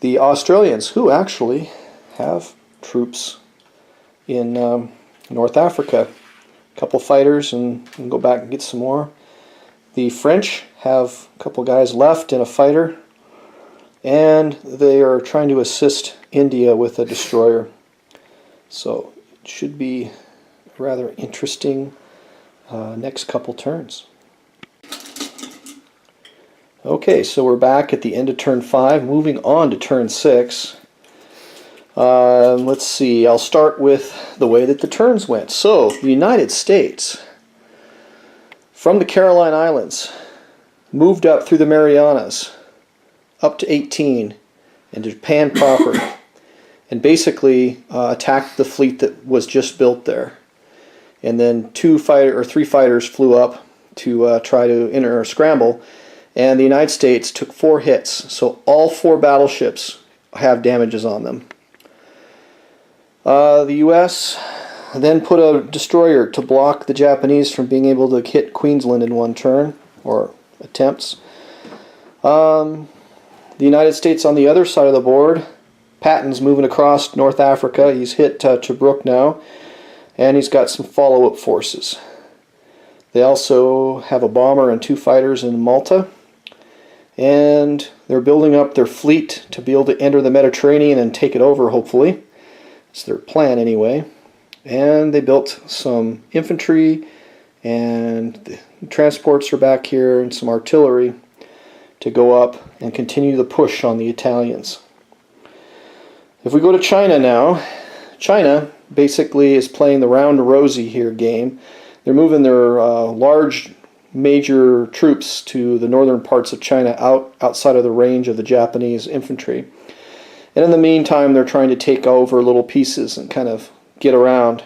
The Australians, who actually have troops in North Africa. A couple fighters and go back and get some more. The French have a couple guys left and a fighter. and they are trying to assist India with a destroyer. So it should be rather interesting next couple turns. Okay, so we're back at the end of turn 5, moving on to turn 6. Let's see, I'll start with the way that the turns went. So, the United States, from the Caroline Islands, moved up through the Marianas, up to 18, into Japan proper, and basically attacked the fleet that was just built there. And then 3 fighters flew up to try to enter or scramble, and the United States took 4 hits, so all 4 battleships have damages on them. The U.S. then put a destroyer to block the Japanese from being able to hit Queensland in one turn, or attempts. The United States on the other side of the board, Patton's moving across North Africa. He's hit Tobruk now, and he's got some follow-up forces. They also have a bomber and 2 fighters in Malta, and they're building up their fleet to be able to enter the Mediterranean and take it over, hopefully. It's their plan anyway. And they built some infantry, and the transports are back here, and some artillery to go up and continue the push on the Italians. If we go to China now, China basically is playing the round rosy here game. They're moving their large major troops to the northern parts of China outside of the range of the Japanese infantry. And in the meantime, they're trying to take over little pieces and kind of get around.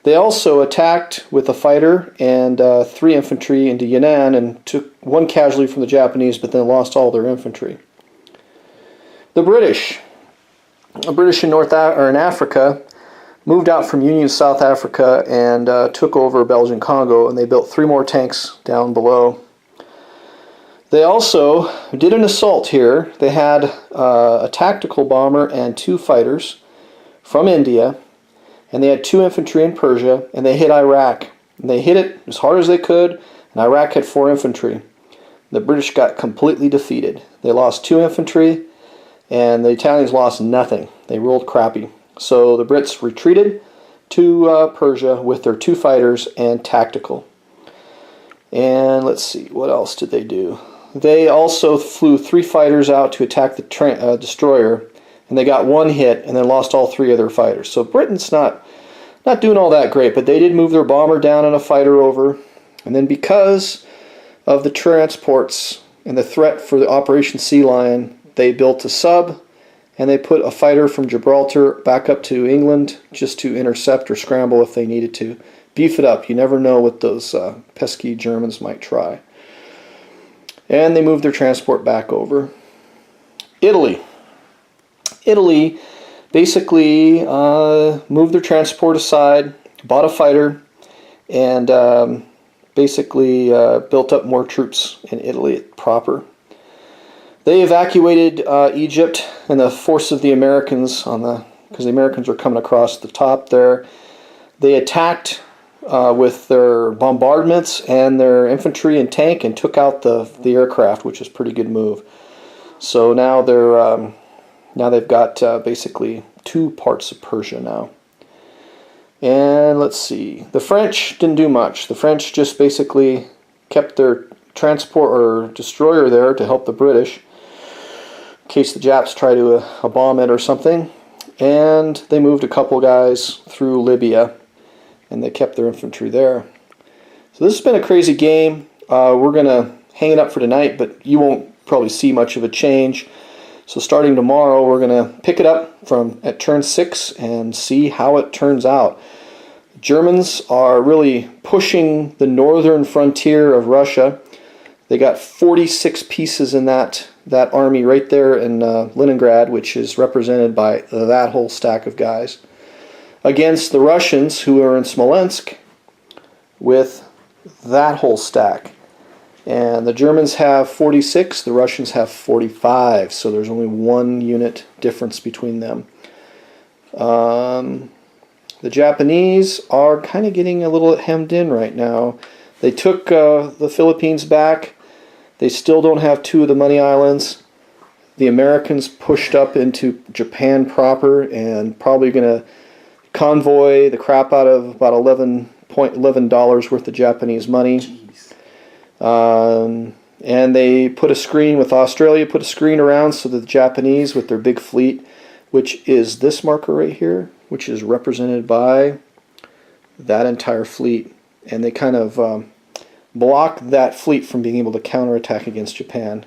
They also attacked with a fighter and 3 infantry into Yan'an and took 1 casualty from the Japanese, but then lost all their infantry. The British in in Africa moved out from Union South Africa and took over Belgian Congo, and they built 3 more tanks down below. They also did an assault here. They had a tactical bomber and 2 fighters from India, and they had 2 infantry in Persia, and they hit Iraq. And they hit it as hard as they could, and Iraq had 4 infantry. The British got completely defeated. They lost 2 infantry, and the Italians lost nothing. They rolled crappy. So the Brits retreated to Persia with their 2 fighters and tactical. And let's see, what else did they do? They also flew 3 fighters out to attack the destroyer, and they got 1 hit and then lost all 3 of their fighters. So Britain's not doing all that great, but they did move their bomber down and a fighter over. And then because of the transports and the threat for the Operation Sea Lion, they built a sub, and they put a fighter from Gibraltar back up to England just to intercept or scramble if they needed to. Beef it up. You never know what those pesky Germans might try. And they moved their transport back over. Italy basically moved their transport aside, bought a fighter, and basically built up more troops in Italy proper. They evacuated Egypt and the force of the Americans because the Americans were coming across the top there. They attacked with their bombardments and their infantry and tank and took out the aircraft, which is a pretty good move. So now they've got basically 2 parts of Persia now. And let's see, the French didn't do much. The French just basically kept their transport or destroyer there to help the British in case the Japs try to bomb it or something. And they moved a couple guys through Libya, and they kept their infantry there. So this has been a crazy game. We're going to hang it up for tonight, but you won't probably see much of a change. So starting tomorrow, we're going to pick it up at turn 6 and see how it turns out. Germans are really pushing the northern frontier of Russia. They got 46 pieces in that army right there in Leningrad, which is represented by that whole stack of guys, against the Russians, who are in Smolensk, with that whole stack. And the Germans have 46, the Russians have 45, so there's only 1 unit difference between them. The Japanese are kind of getting a little hemmed in right now. They took the Philippines back. They still don't have 2 of the Money Islands. the Americans pushed up into Japan proper and probably going to convoy the crap out of about $11 worth of Japanese money. And they put a screen with Australia, put a screen around so that the Japanese with their big fleet, which is this marker right here, which is represented by that entire fleet. And they kind of blocked that fleet from being able to counterattack against Japan.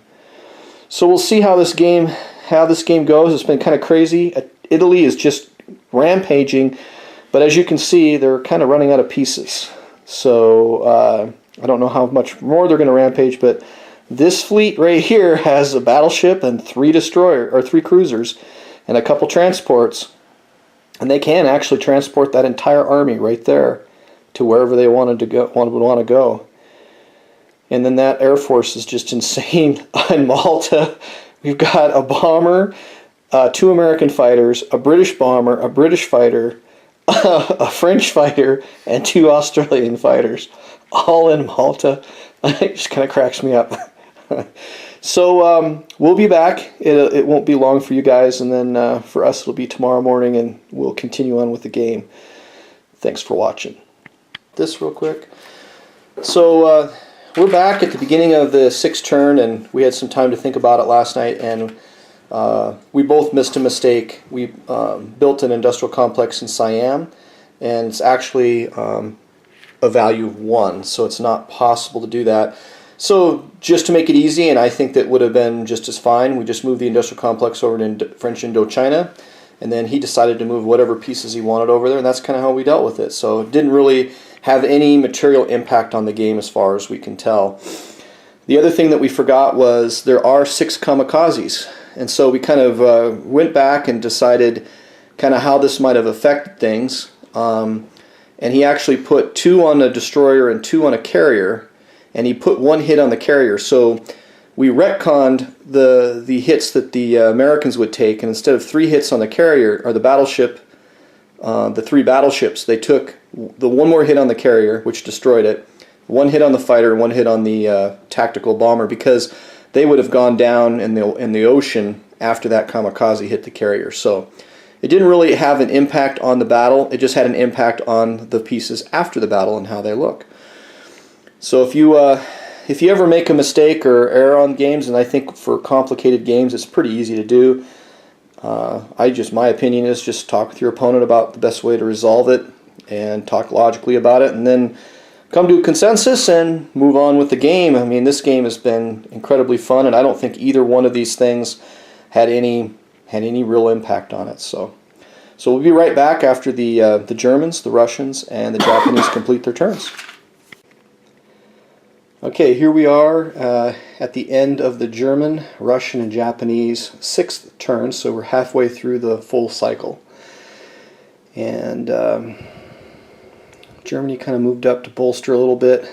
So we'll see how this game goes. It's been kind of crazy. Italy is just rampaging, but as you can see, they're kind of running out of pieces. So I don't know how much more they're going to rampage, but this fleet right here has a battleship and 3 cruisers and a couple transports, and they can actually transport that entire army right there to wherever they would want to go. And then that Air Force is just insane. In Malta, we've got a bomber, 2 American fighters, a British bomber, a British fighter, a French fighter, and 2 Australian fighters, all in Malta. It just kind of cracks me up. So we'll be back. It won't be long for you guys, and then for us it'll be tomorrow morning, and we'll continue on with the game. Thanks for watching. This real quick. So we're back at the beginning of the 6th turn, and we had some time to think about it last night, and we both missed a mistake. We built an industrial complex in Siam, and it's actually a value of 1, so it's not possible to do that. So just to make it easy, and I think that would have been just as fine, we just moved the industrial complex over to French Indochina, and then he decided to move whatever pieces he wanted over there, and that's kind of how we dealt with it. So it didn't really have any material impact on the game as far as we can tell. The other thing that we forgot was there are 6 kamikazes, and so we kind of went back and decided kind of how this might have affected things. And he actually put 2 on a destroyer and 2 on a carrier, and he put 1 hit on the carrier. So we retconned the hits that the Americans would take, and instead of 3 hits on the carrier or the battleship, the 3 battleships, they took the 1 more hit on the carrier, which destroyed it, 1 hit on the fighter, and 1 hit on the tactical bomber, because they would have gone down in the ocean after that kamikaze hit the carrier. So it didn't really have an impact on the battle. It just had an impact on the pieces after the battle and how they look. So if you ever make a mistake or error on games, and I think for complicated games it's pretty easy to do, my opinion is just talk with your opponent about the best way to resolve it and talk logically about it, and then come to a consensus and move on with the game. I mean, this game has been incredibly fun, and I don't think either one of these things had any real impact on it. So we'll be right back after the Germans, the Russians, and the Japanese complete their turns. Okay, here we are at the end of the German, Russian, and Japanese 6th turn, so we're halfway through the full cycle. And Germany kind of moved up to bolster a little bit,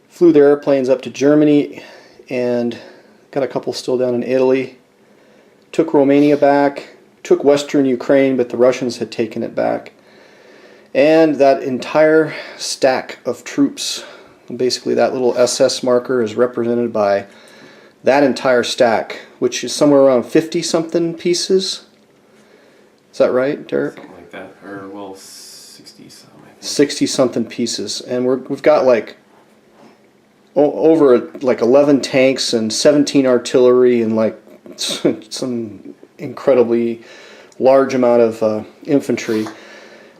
flew their airplanes up to Germany, and got a couple still down in Italy. Took Romania back, took western Ukraine, but the Russians had taken it back. And that entire stack of troops, basically that little SS marker, is represented by that entire stack, which is somewhere around 50-something pieces. Is that right, Derek? Something like that, or well, 60-something. 60-something pieces, and we've got like over like 11 tanks and 17 artillery and like some incredibly large amount of infantry.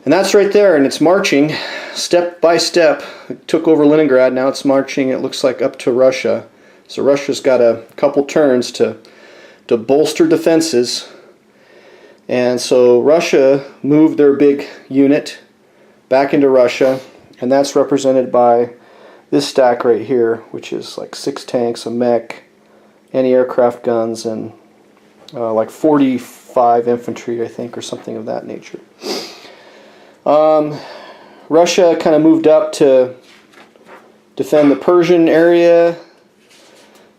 And that's right there, and it's marching step by step. It took over Leningrad, now it's marching, it looks like, up to Russia. So Russia's got a couple turns to bolster defenses. And so Russia moved their big unit back into Russia, and that's represented by this stack right here, which is like 6 tanks, a mech, anti-aircraft guns, and like 45 infantry, I think, or something of that nature. Russia kind of moved up to defend the Persian area,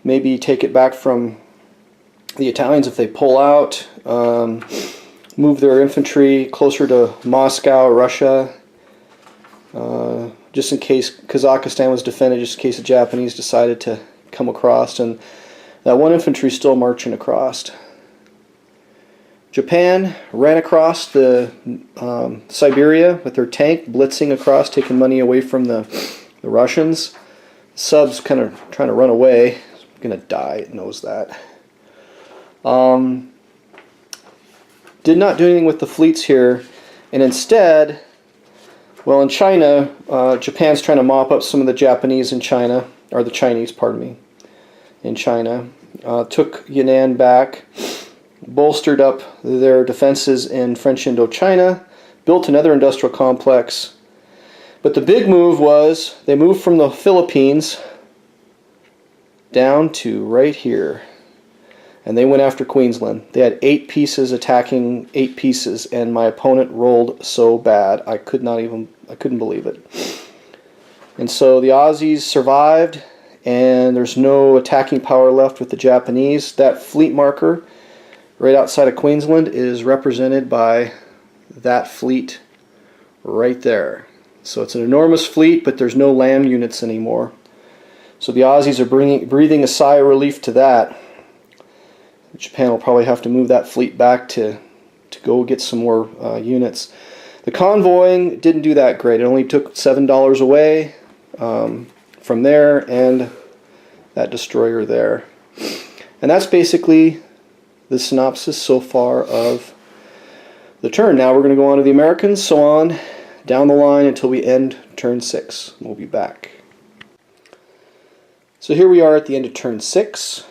maybe take it back from the Italians if they pull out, move their infantry closer to Moscow, Russia, just in case Kazakhstan was defended, just in case the Japanese decided to come across. And That one infantry is still marching across. Japan ran across the Siberia with their tank, blitzing across, taking money away from the Russians. Sub's kind of trying to run away. It's going to die, it knows that. Did not do anything with the fleets here, and instead, well, in China, Japan's trying to mop up some of the Japanese in China, or the Chinese, pardon me, in China. Took Yunnan back, bolstered up their defenses in French Indochina, built another industrial complex. But the big move was they moved from the Philippines down to right here. And they went after Queensland. They had 8 pieces attacking 8 pieces, and my opponent rolled so bad I couldn't believe it. And so the Aussies survived, and there's no attacking power left with the Japanese. That fleet marker right outside of Queensland is represented by that fleet right there. So it's an enormous fleet, but there's no land units anymore. So the Aussies are breathing a sigh of relief to that. Japan will probably have to move that fleet back to go get some more units. The convoying didn't do that great. It only took $7 away from there and that destroyer there. And that's basically the synopsis so far of the turn. Now we're going to go on to the Americans, so on down the line until we end turn 6. We'll be back. So here we are at the end of turn 6.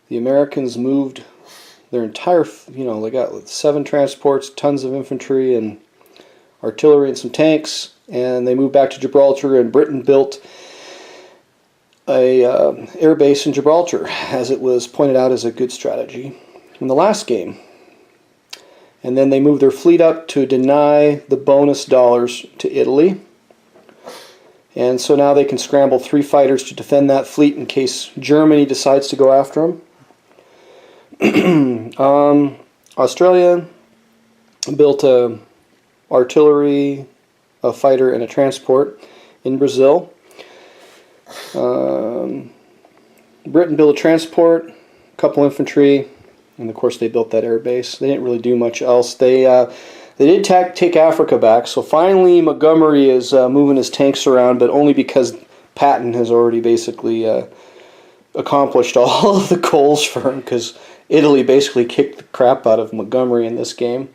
The Americans moved their entire, they got 7 transports, tons of infantry and artillery and some tanks, and they moved back to Gibraltar, and Britain built a air base in Gibraltar, as it was pointed out as a good strategy in the last game. And then they moved their fleet up to deny the bonus dollars to Italy. And so now they can scramble 3 fighters to defend that fleet in case Germany decides to go after them. Australia built a artillery, a fighter, and a transport in Brazil. Britain built a transport, a couple infantry, and of course they built that air base. They didn't really do much else. They did take Africa back, so finally Montgomery is moving his tanks around, but only because Patton has already basically accomplished all of the goals for him, because Italy basically kicked the crap out of Montgomery in this game.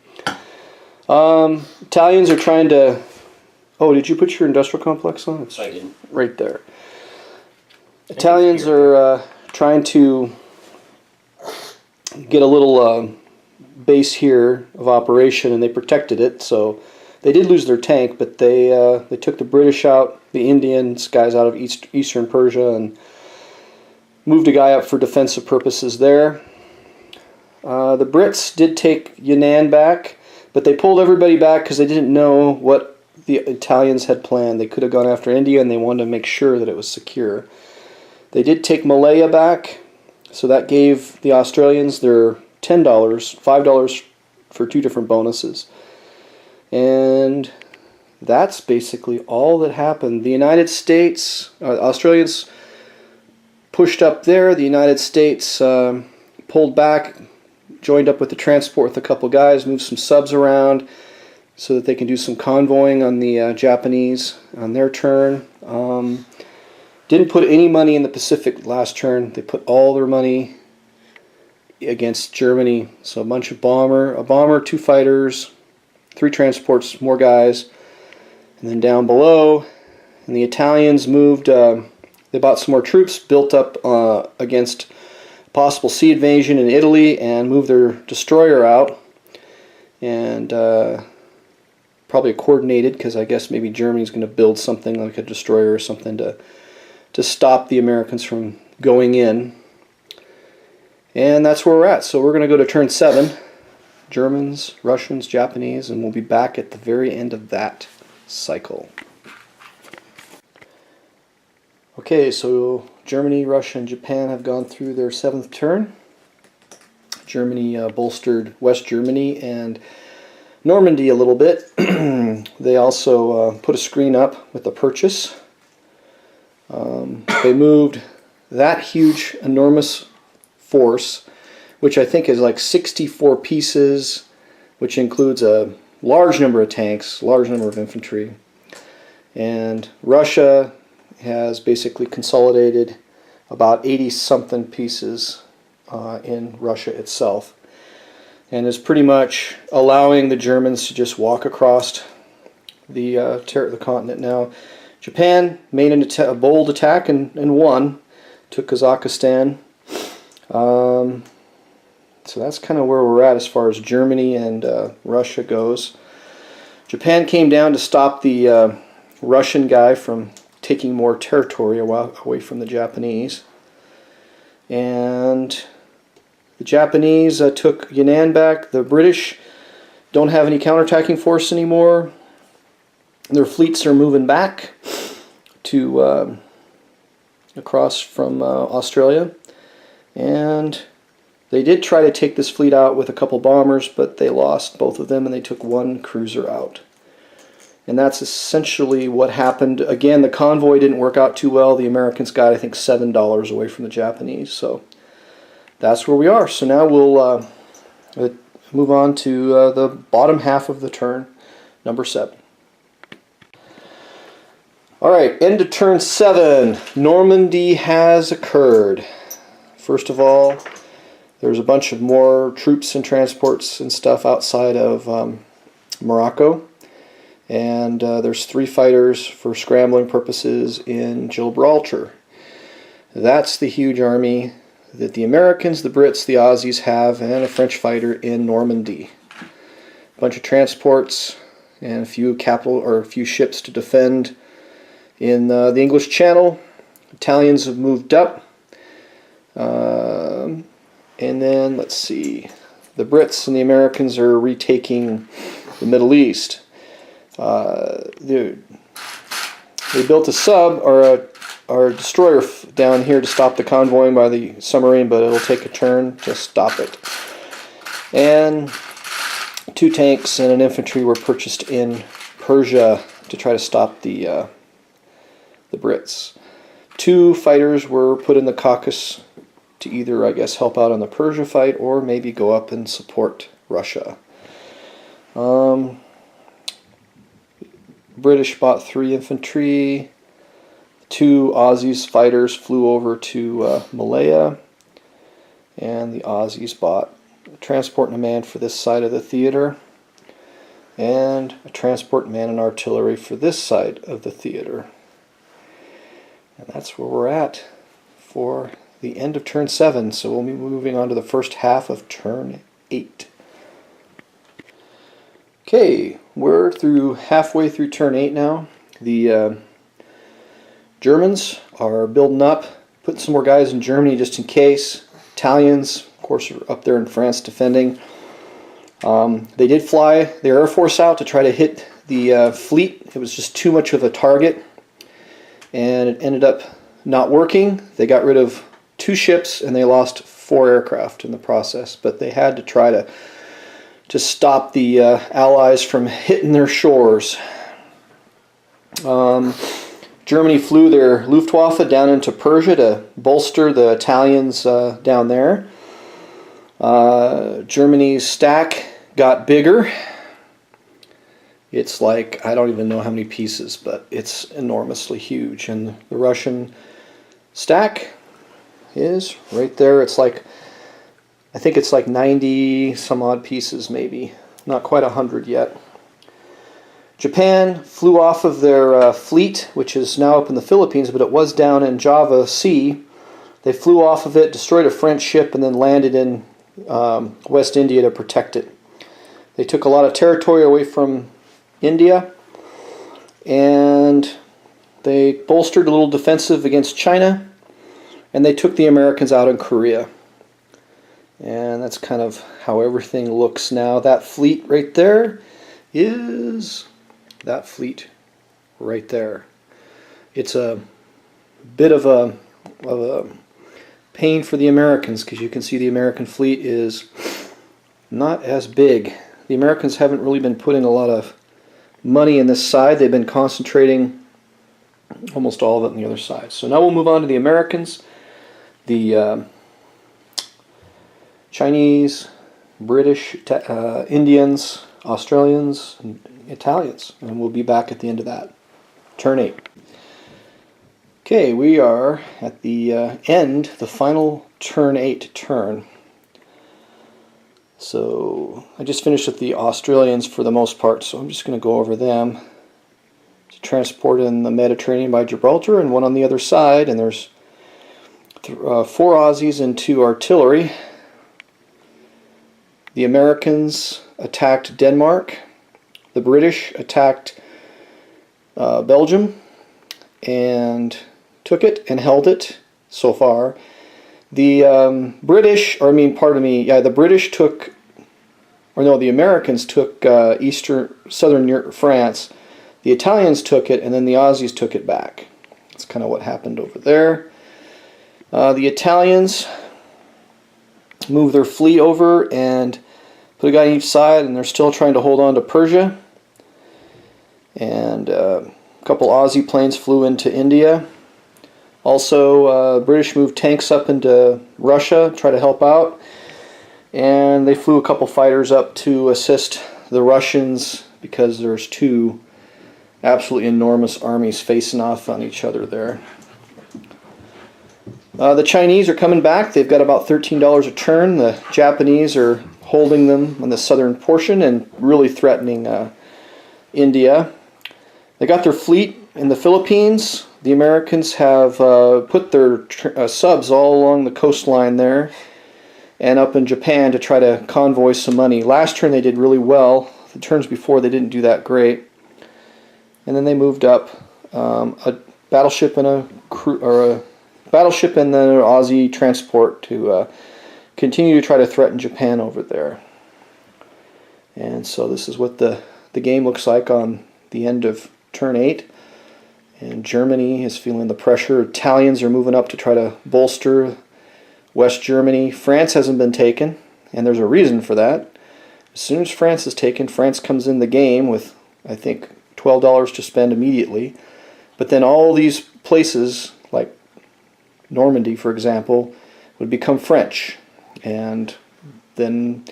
Italians are trying to... Oh, did you put your industrial complex on? It's I didn't. right there. Italians are trying to get a little base here of operation, and they protected it. So they did lose their tank, but they took the British out, the Indians guys out of eastern Persia, and moved a guy up for defensive purposes there. The Brits did take Yunnan back, but they pulled everybody back because they didn't know what the Italians had planned. They could have gone after India, and they wanted to make sure that it was secure. They did take Malaya back, so that gave the Australians their $10, $5 for 2 different bonuses. And that's basically all that happened. The United States, Australians pushed up there. The United States pulled back, joined up with the transport with a couple guys, moved some subs around so that they can do some convoying on the Japanese on their turn. Didn't put any money in the Pacific last turn. They put all their money against Germany. So a bunch of a bomber, 2 fighters, 3 transports, more guys. And then down below, and the Italians moved, they bought some more troops, built up against possible sea invasion in Italy, and moved their destroyer out. And probably coordinated, because I guess maybe Germany's going to build something like a destroyer or something to stop the Americans from going in. And that's where we're at. So we're going to go to turn 7. Germans, Russians, Japanese, and we'll be back at the very end of that cycle. Okay, so Germany, Russia, and Japan have gone through their 7th turn. Germany bolstered West Germany and Normandy a little bit. They also put a screen up with a purchase. They moved that huge, enormous force, which I think is like 64 pieces, which includes a large number of tanks, large number of infantry. And Russia has basically consolidated about 80-something pieces in Russia itself, and is pretty much allowing the Germans to just walk across the continent now. Japan made a bold attack and won, took Kazakhstan. So that's kind of where we're at as far as Germany and Russia goes. Japan came down to stop the Russian guy from taking more territory away from the Japanese. And the Japanese took Yunnan back. The British don't have any counterattacking force anymore. Their fleets are moving back to across from Australia. And they did try to take this fleet out with a couple bombers, but they lost both of them and they took one cruiser out. And that's essentially what happened. Again, the convoy didn't work out too well. The Americans got, I think, $7 away from the Japanese. So that's where we are. So now we'll move on to the bottom half of the turn, number 7. Alright, end of turn 7. Normandy has occurred. First of all, there's a bunch of more troops and transports and stuff outside of Morocco. And there's 3 fighters for scrambling purposes in Gibraltar. That's the huge army that the Americans, the Brits, the Aussies have, and a French fighter in Normandy. A bunch of transports and a few ships to defend in the English Channel. Italians have moved up. And then, let's see, the Brits and the Americans are retaking the Middle East. They built a sub or a destroyer down here to stop the convoying by the submarine, but it'll take a turn to stop it. And 2 tanks and an infantry were purchased in Persia to try to stop the Brits. 2 fighters were put in the Caucasus to either, I guess, help out on the Persia fight or maybe go up and support Russia. British bought 3 infantry. 2 Aussies fighters flew over to Malaya, and the Aussies bought a transport and a man for this side of the theater, and a transport man and artillery for this side of the theater. And that's where we're at for the end of turn 7. So we'll be moving on to the first half of turn 8. Okay, we're halfway through turn 8 now. The Germans are building up, putting some more guys in Germany just in case. Italians, of course, are up there in France defending. They did fly their Air Force out to try to hit the fleet. It was just too much of a target, and it ended up not working. They got rid of 2 ships, and they lost 4 aircraft in the process, but they had to try to stop the Allies from hitting their shores. Germany flew their Luftwaffe down into Persia to bolster the Italians down there. Germany's stack got bigger. It's like, I don't even know how many pieces, but it's enormously huge. And the Russian stack is right there. It's like, I think it's like 90 some odd pieces, maybe. Not quite 100 yet. Japan flew off of their fleet, which is now up in the Philippines, but it was down in Java Sea. They flew off of it, destroyed a French ship, and then landed in West India to protect it. They took a lot of territory away from India, and they bolstered a little defensive against China, and they took the Americans out in Korea. And that's kind of how everything looks now. That fleet right there is that fleet right there. It's a bit of a pain for the Americans, because you can see the American fleet is not as big. The Americans haven't really been putting a lot of money in this side. They've been concentrating almost all of it on the other side. So now we'll move on to the Americans. the Chinese, British, Indians, Australians, and Italians. And we'll be back at the end of that. Turn 8. Okay, we are at the end, the final turn 8 turn. So I just finished with the Australians for the most part, so I'm just going to go over them. To transport in the Mediterranean by Gibraltar, and one on the other side, and there's 4 Aussies and 2 artillery. The Americans attacked Denmark. The British attacked Belgium and took it and held it so far. The the Americans took southern France. The Italians took it, and then the Aussies took it back. That's kind of what happened over there. The Italians moved their fleet over and put a guy on each side, and they're still trying to hold on to Persia. And a couple Aussie planes flew into India. Also, British moved tanks up into Russia, try to help out. And they flew a couple fighters up to assist the Russians because there's 2 absolutely enormous armies facing off on each other there. The Chinese are coming back. They've got about $13 a turn. The Japanese are holding them on the southern portion and really threatening India. They got their fleet in the Philippines. The Americans have put their subs all along the coastline there and up in Japan to try to convoy some money. Last turn they did really well. The turns before they didn't do that great. And then they moved up a battleship and then an Aussie transport to continue to try to threaten Japan over there. And so this is what the game looks like on the end of turn 8. And Germany is feeling the pressure. Italians are moving up to try to bolster West Germany. France hasn't been taken, and there's a reason for that. As soon as France is taken, France comes in the game with, I think, $12 to spend immediately. But then all these places, like Normandy, for example, would become French. And then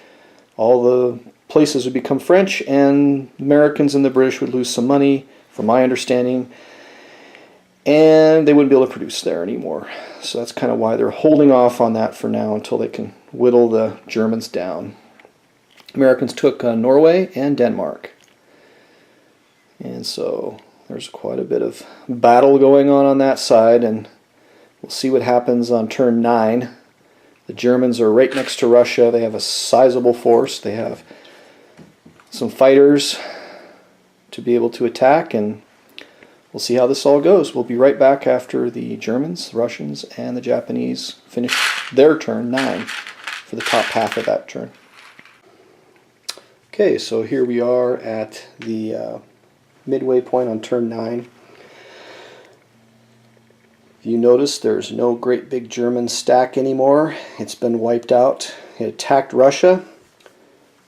all the places would become French, and Americans and the British would lose some money, from my understanding. And they wouldn't be able to produce there anymore. So that's kind of why they're holding off on that for now until they can whittle the Germans down. Americans took Norway and Denmark. And so there's quite a bit of battle going on that side, and we'll see what happens on turn 9. The Germans are right next to Russia. They have a sizable force. They have some fighters to be able to attack, and we'll see how this all goes. We'll be right back after the Germans, the Russians, and the Japanese finish their turn 9 for the top half of that turn. Okay, so here we are at the midway point on turn 9. You notice there's no great big German stack anymore. It's been wiped out. It attacked Russia,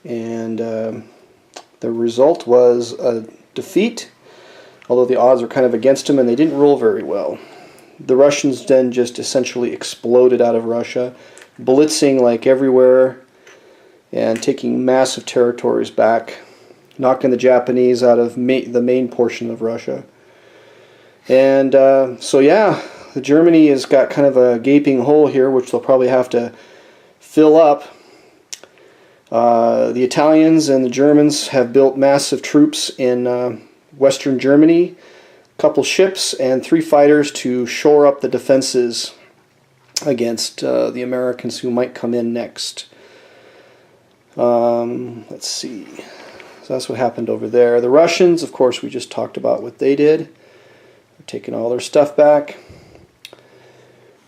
and the result was a defeat, although the odds were kind of against them and they didn't roll very well. The Russians then just essentially exploded out of Russia, blitzing like everywhere and taking massive territories back, knocking the Japanese out of the main portion of Russia. And so yeah, Germany has got kind of a gaping hole here, which they'll probably have to fill up. The Italians and the Germans have built massive troops in Western Germany, a couple ships and 3 fighters to shore up the defenses against the Americans who might come in next. Let's see. So that's what happened over there. The Russians, of course, we just talked about what they did. They're taking all their stuff back.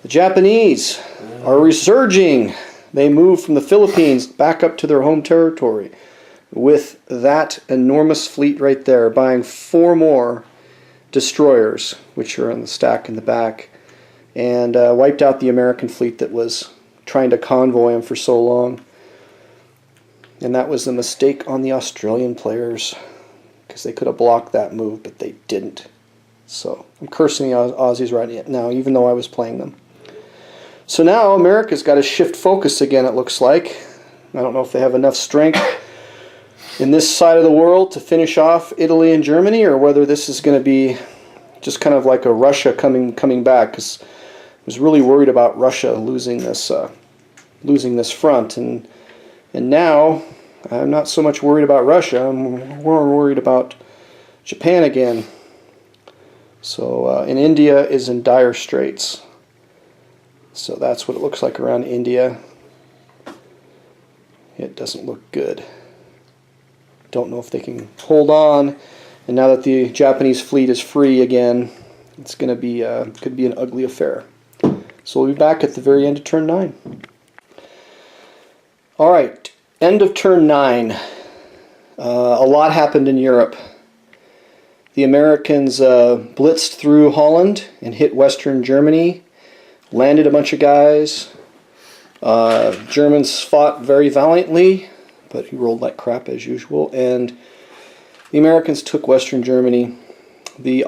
The Japanese are resurging. They moved from the Philippines back up to their home territory with that enormous fleet right there, buying 4 more destroyers, which are on the stack in the back, and wiped out the American fleet that was trying to convoy them for so long. And that was a mistake on the Australian players, because they could have blocked that move, but they didn't. So I'm cursing the Aussies right now, even though I was playing them. So now America's got to shift focus again, it looks like. I don't know if they have enough strength in this side of the world to finish off Italy and Germany, or whether this is going to be just kind of like a Russia coming back, because I was really worried about Russia losing this front, and now I'm not so much worried about Russia. I'm more worried about Japan again. So and India is in dire straits. So that's what it looks like around India. It doesn't look good. Don't know if they can hold on. And now that the Japanese fleet is free again, it's going to be could be an ugly affair. So we'll be back at the very end of turn 9. All right, end of turn 9. A lot happened in Europe. The Americans blitzed through Holland and hit Western Germany, landed a bunch of guys. Germans fought very valiantly, but he rolled like crap as usual, and the Americans took Western Germany. The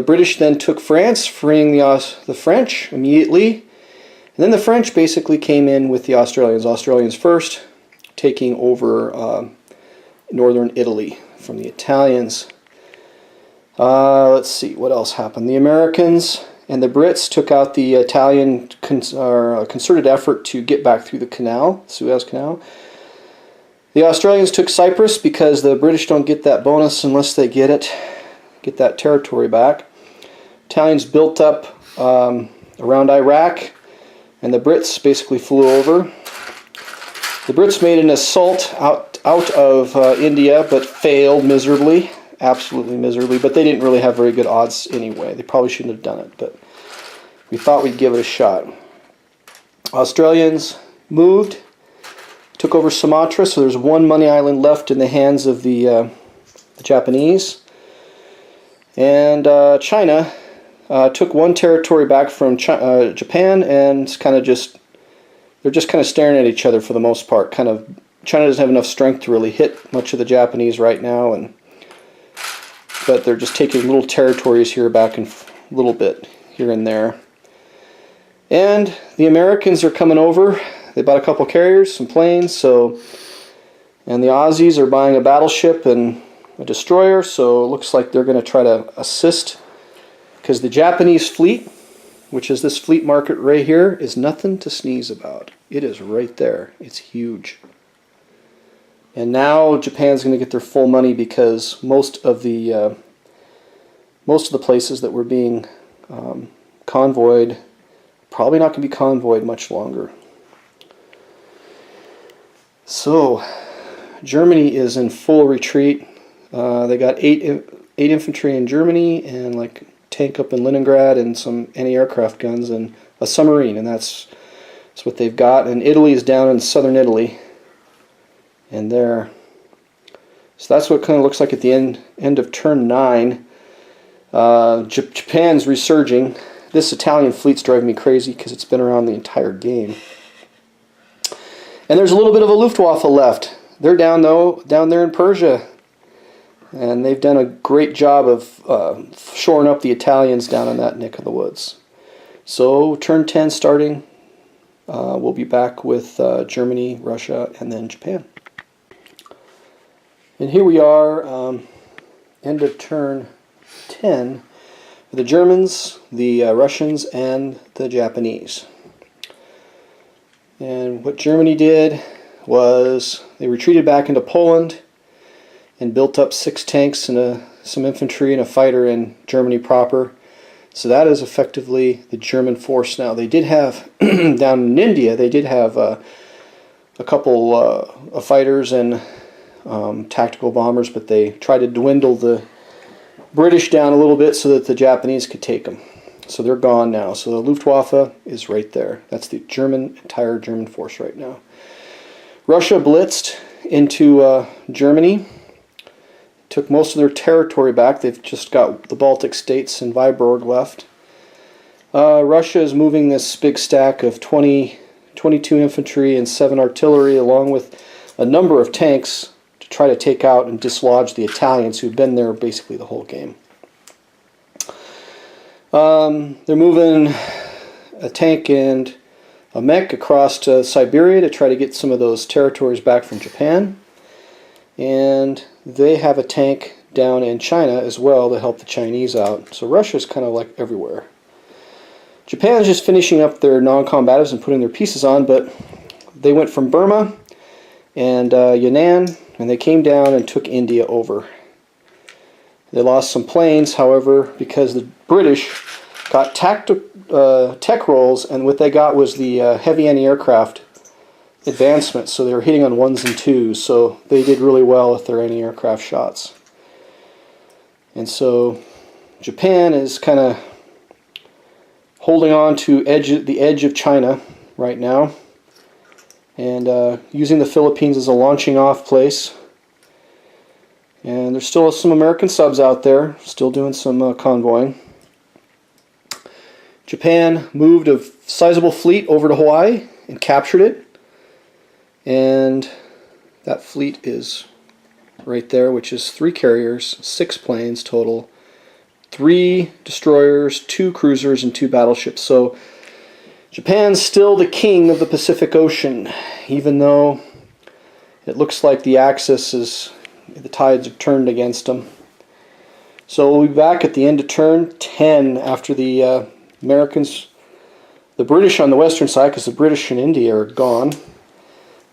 British then took France, freeing the French immediately, and then the French basically came in with the Australians first, taking over northern Italy from the Italians. Let's see, what else happened? The Americans and the Brits took out the Italian concerted effort to get back through the canal, Suez Canal. The Australians took Cyprus because the British don't get that bonus unless they get that territory back. Italians built up around Iraq, and the Brits basically flew over. The Brits made an assault out of India, but failed miserably. Absolutely miserably, but they didn't really have very good odds anyway. They probably shouldn't have done it, but we thought we'd give it a shot. Australians moved, took over Sumatra, so there's one money island left in the hands of the Japanese. And China took one territory back from Japan, and they're just kind of staring at each other for the most part. China doesn't have enough strength to really hit much of the Japanese right now, but they're just taking little territories here back and a little bit here and there. And the Americans are coming over. They bought a couple carriers, some planes, and the Aussies are buying a battleship and a destroyer, so it looks like they're going to try to assist, because the Japanese fleet, which is this fleet market right here, is nothing to sneeze about. It is right there. It's huge. And now Japan's going to get their full money, because most of the places that were being convoyed probably not going to be convoyed much longer. So Germany is in full retreat. They got eight infantry in Germany, and like tank up in Leningrad, and some anti-aircraft guns, and a submarine, and that's what they've got. And Italy is down in southern Italy. And there. So that's what it kind of looks like at the end of turn 9. Japan's resurging. This Italian fleet's driving me crazy because it's been around the entire game. And there's a little bit of a Luftwaffe left. They're down there in Persia. And they've done a great job of shoring up the Italians down in that neck of the woods. So turn 10 starting. We'll be back with Germany, Russia, and then Japan. And here we are, end of turn 10, the Germans, the Russians, and the Japanese. And what Germany did was they retreated back into Poland and built up 6 tanks and some infantry and a fighter in Germany proper. So that is effectively the German force now. They did have, down in India, they did have a couple of fighters and tactical bombers, but they tried to dwindle the British down a little bit so that the Japanese could take them. So they're gone now. So the Luftwaffe is right there. That's the entire German force right now. Russia blitzed into Germany, took most of their territory back. They've just got the Baltic states and Vyborg left. Russia is moving this big stack of 22 infantry and 7 artillery, along with a number of tanks, to try to take out and dislodge the Italians, who've been there basically the whole game. They're moving a tank and a mech across to Siberia to try to get some of those territories back from Japan. And they have a tank down in China as well to help the Chinese out. So Russia's kind of like everywhere. Japan's just finishing up their non-combatives and putting their pieces on, but they went from Burma and Yunnan, and they came down and took India over. They lost some planes, however, because the British got tech rolls, and what they got was the heavy anti-aircraft advancement, so they were hitting on 1s and 2s, so they did really well with their anti-aircraft shots. And so Japan is kind of holding on to the edge of China right now, and using the Philippines as a launching off place. And there's still some American subs out there, still doing some convoying. Japan moved a sizable fleet over to Hawaii and captured it. And that fleet is right there, which is 3 carriers, 6 planes total, 3 destroyers, 2 cruisers, and 2 battleships. So Japan's still the king of the Pacific Ocean, even though it looks like the axis is, the tides have turned against them. So we'll be back at the end of turn 10 after the Americans, the British on the western side, because the British in India are gone,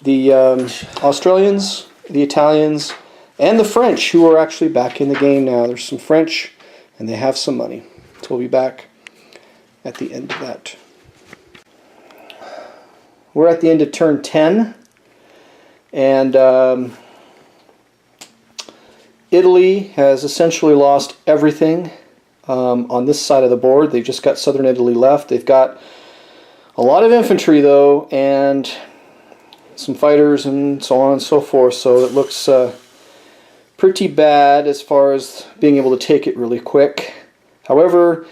the Australians, the Italians, and the French, who are actually back in the game now. There's some French, and they have some money. So we'll be back at the end of that. We're at the end of turn 10, and Italy has essentially lost everything on this side of the board. They've just got southern Italy left. They've got a lot of infantry, though, and some fighters and so on and so forth, so it looks pretty bad as far as being able to take it really quick. However,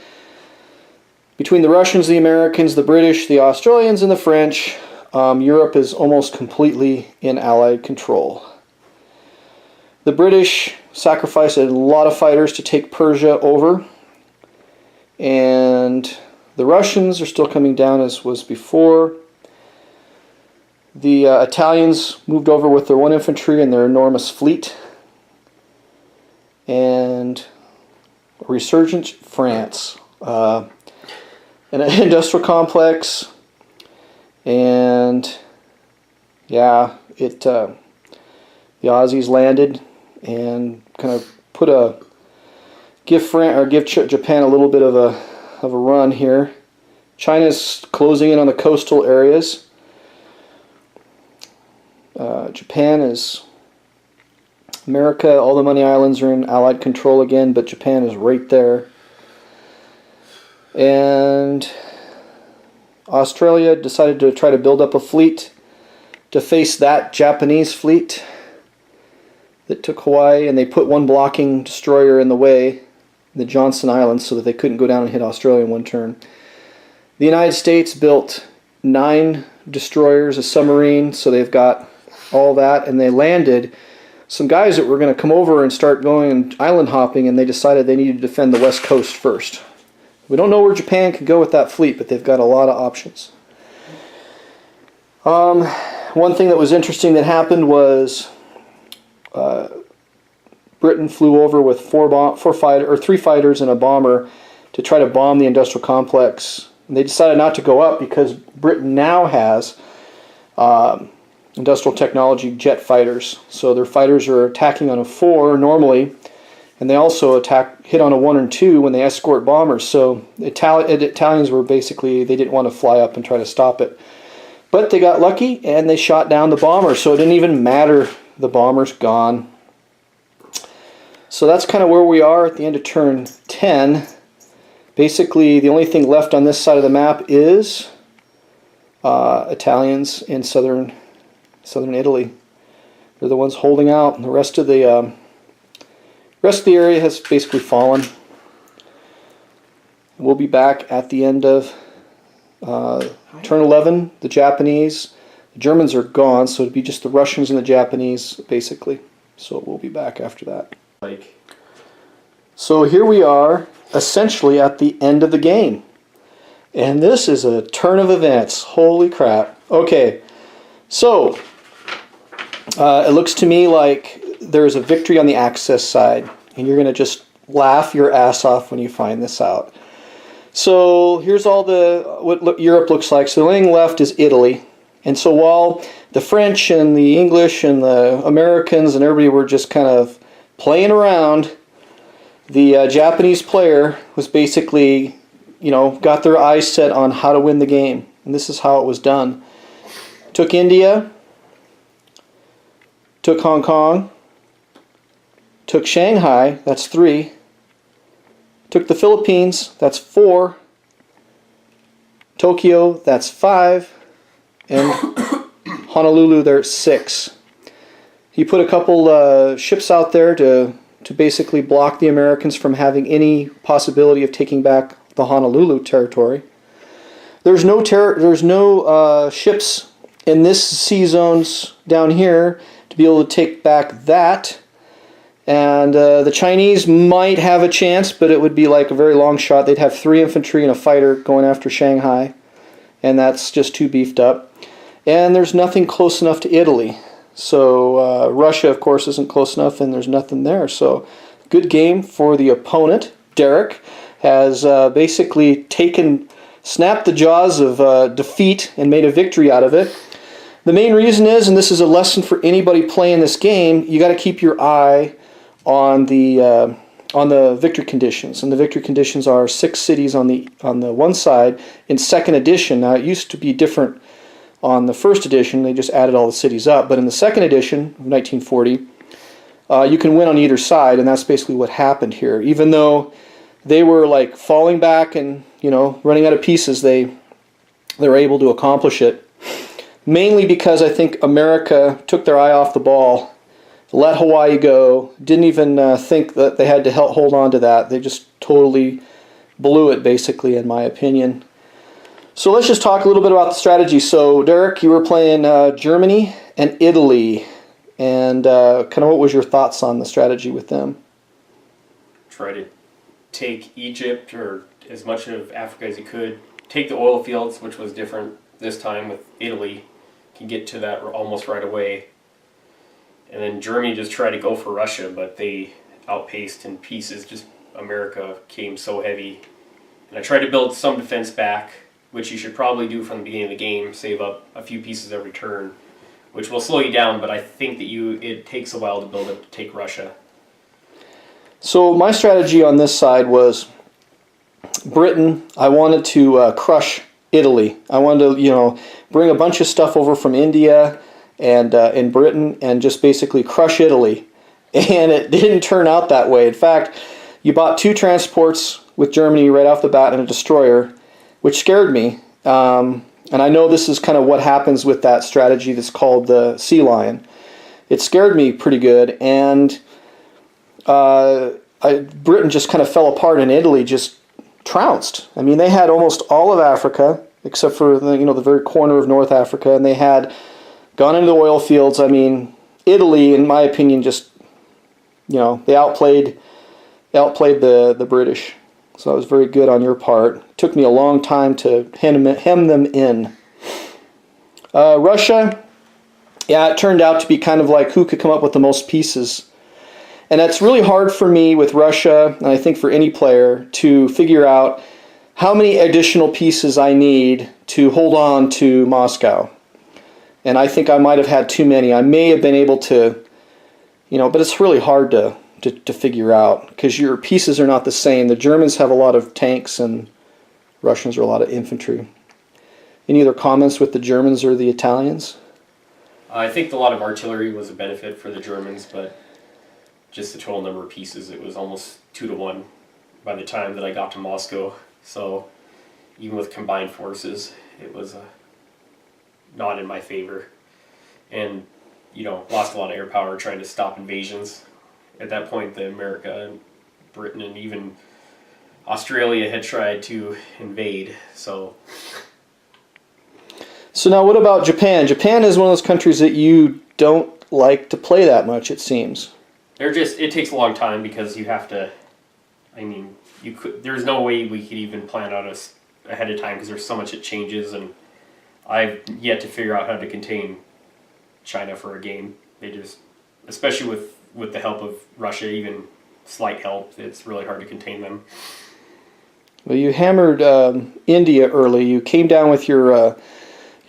between the Russians, the Americans, the British, the Australians, and the French, Europe is almost completely in Allied control. The British sacrificed a lot of fighters to take Persia over, and the Russians are still coming down as was before. The Italians moved over with their 1 infantry and their enormous fleet. And a resurgent France. An industrial complex. And yeah, the Aussies landed and kind of give Japan a little bit of a run here. China's closing in on the coastal areas. Japan is, America, all the money islands are in Allied control again, but Japan is right there. And Australia decided to try to build up a fleet to face that Japanese fleet that took Hawaii, and they put 1 blocking destroyer in the way, the Johnson Islands, so that they couldn't go down and hit Australia in 1 turn. The United States built 9 destroyers, a submarine, so they've got all that, and they landed some guys that were going to come over and start going and island hopping, and they decided they needed to defend the west coast first. We don't know where Japan could go with that fleet, but they've got a lot of options. One thing that was interesting that happened was Britain flew over with 3 fighters and a bomber to try to bomb the industrial complex. And they decided not to go up because Britain now has industrial technology jet fighters. So their fighters are attacking on a 4 normally, and they also hit on a 1 and 2 when they escort bombers. So the Italians were basically, they didn't want to fly up and try to stop it. But they got lucky and they shot down the bomber, so it didn't even matter. The bomber's gone. So that's kind of where we are at the end of turn 10. Basically, the only thing left on this side of the map is Italians in southern Italy. They're the ones holding out, and the rest of the area has basically fallen. We'll be back at the end of turn 11. The Japanese, the Germans are gone, so it'd be just the Russians and the Japanese basically. So we'll be back after that. So here we are, essentially at the end of the game. And this is a turn of events. Holy crap. Okay, so it looks to me like there's a victory on the Axis side, and you're going to just laugh your ass off when you find this out. So here's all what Europe looks like. So the only thing left is Italy. And so while the French and the English and the Americans and everybody were just kind of playing around, the Japanese player was basically, got their eyes set on how to win the game. And this is how it was done. Took India, took Hong Kong, took Shanghai, that's 3. Took the Philippines, that's 4. Tokyo, that's 5. And Honolulu, there's 6. He put a couple ships out there to basically block the Americans from having any possibility of taking back the Honolulu territory. There's no ships in this sea zones down here to be able to take back that. And the Chinese might have a chance, but it would be like a very long shot. They'd have 3 infantry and a fighter going after Shanghai, and that's just too beefed up. And there's nothing close enough to Italy. So Russia, of course, isn't close enough, and there's nothing there. So good game for the opponent. Derek has basically snapped the jaws of defeat and made a victory out of it. The main reason is, and this is a lesson for anybody playing this game, you got to keep your eye on the victory conditions, and the victory conditions are 6 cities on the one side. In second edition, now it used to be different on the first edition; they just added all the cities up. But in the second edition of 1940, you can win on either side, and that's basically what happened here. Even though they were like falling back and running out of pieces, they were able to accomplish it. Mainly because I think America took their eye off the ball. Let Hawaii go, didn't even think that they had to hold on to that. They just totally blew it, basically, in my opinion. So let's just talk a little bit about the strategy. So, Derek, you were playing Germany and Italy, and kind of what was your thoughts on the strategy with them? Try to take Egypt, or as much of Africa as you could. Take the oil fields, which was different this time with Italy. Can get to that almost right away. And then Germany just tried to go for Russia, but they outpaced in pieces. Just America came so heavy. And I tried to build some defense back, which you should probably do from the beginning of the game. Save up a few pieces every turn, which will slow you down, but I think that it takes a while to build up to take Russia. So my strategy on this side was Britain. I wanted to crush Italy. I wanted to, bring a bunch of stuff over from India and in Britain and just basically crush Italy. And it didn't turn out that way. In fact, you bought 2 transports with Germany right off the bat and a destroyer, which scared me. And I know this is kind of what happens with that strategy that's called the Sea Lion. It scared me pretty good, and Britain just kind of fell apart, and Italy just trounced. I mean, they had almost all of Africa, except for the very corner of North Africa, and they had gone into the oil fields. I mean, Italy, in my opinion, just they outplayed the British. So that was very good on your part. It took me a long time to hem them in. Russia, it turned out to be kind of like who could come up with the most pieces. And that's really hard for me with Russia, and I think for any player, to figure out how many additional pieces I need to hold on to Moscow. And I think I might have had too many. I may have been able to, but it's really hard to figure out because your pieces are not the same. The Germans have a lot of tanks and Russians are a lot of infantry. Any other comments with the Germans or the Italians? I think a lot of artillery was a benefit for the Germans, but just the total number of pieces, it was almost 2-to-1 by the time that I got to Moscow. So even with combined forces, it was not in my favor. And, lost a lot of air power trying to stop invasions. At that point, America and Britain and even Australia had tried to invade. So now what about Japan? Japan is one of those countries that you don't like to play that much, it seems. It takes a long time because you have to, there's no way we could even plan out ahead of time because there's so much that changes, and I've yet to figure out how to contain China for a game. They just, especially with the help of Russia, even slight help, it's really hard to contain them. Well, you hammered India early. You came down with your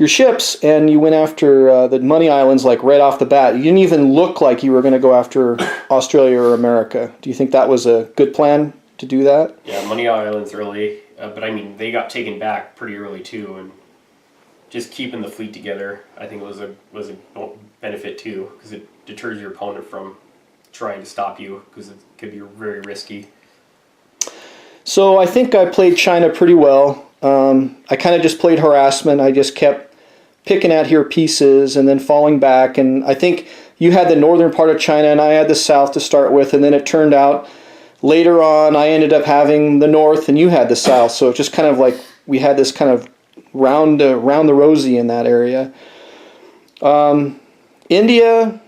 ships and you went after the Money Islands like right off the bat. You didn't even look like you were going to go after Australia or America. Do you think that was a good plan to do that? Yeah, Money Islands early, but I mean they got taken back pretty early too, and just keeping the fleet together, I think was a benefit too, because it deters your opponent from trying to stop you, because it could be very risky. So I think I played China pretty well. I kind of just played harassment. I just kept picking at your pieces and then falling back. And I think you had the northern part of China and I had the south to start with. And then it turned out later on I ended up having the north and you had the south. So it just kind of like we had this kind of round the rosy in that area. India,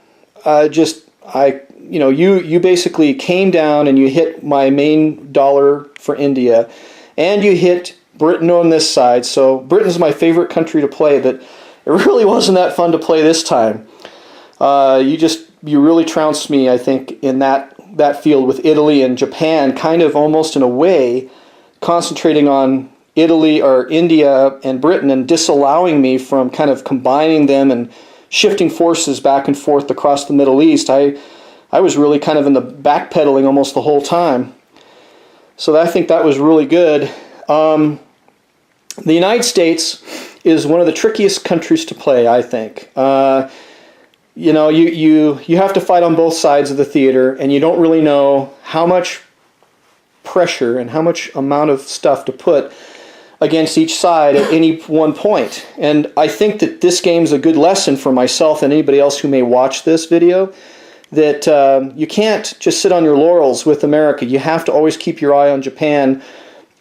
you basically came down and you hit my main dollar for India, and you hit Britain on this side. So Britain's my favorite country to play, but it really wasn't that fun to play this time. You really trounced me, I think, in that field with Italy and Japan, kind of almost in a way concentrating on Italy or India and Britain and disallowing me from kind of combining them and shifting forces back and forth across the Middle East. I was really kind of in the backpedaling almost the whole time. So I think that was really good. The United States is one of the trickiest countries to play, I think. You have to fight on both sides of the theater, and you don't really know how much pressure and how much amount of stuff to put against each side at any one point. And I think that this game is a good lesson for myself and anybody else who may watch this video, that you can't just sit on your laurels with America. You have to always keep your eye on Japan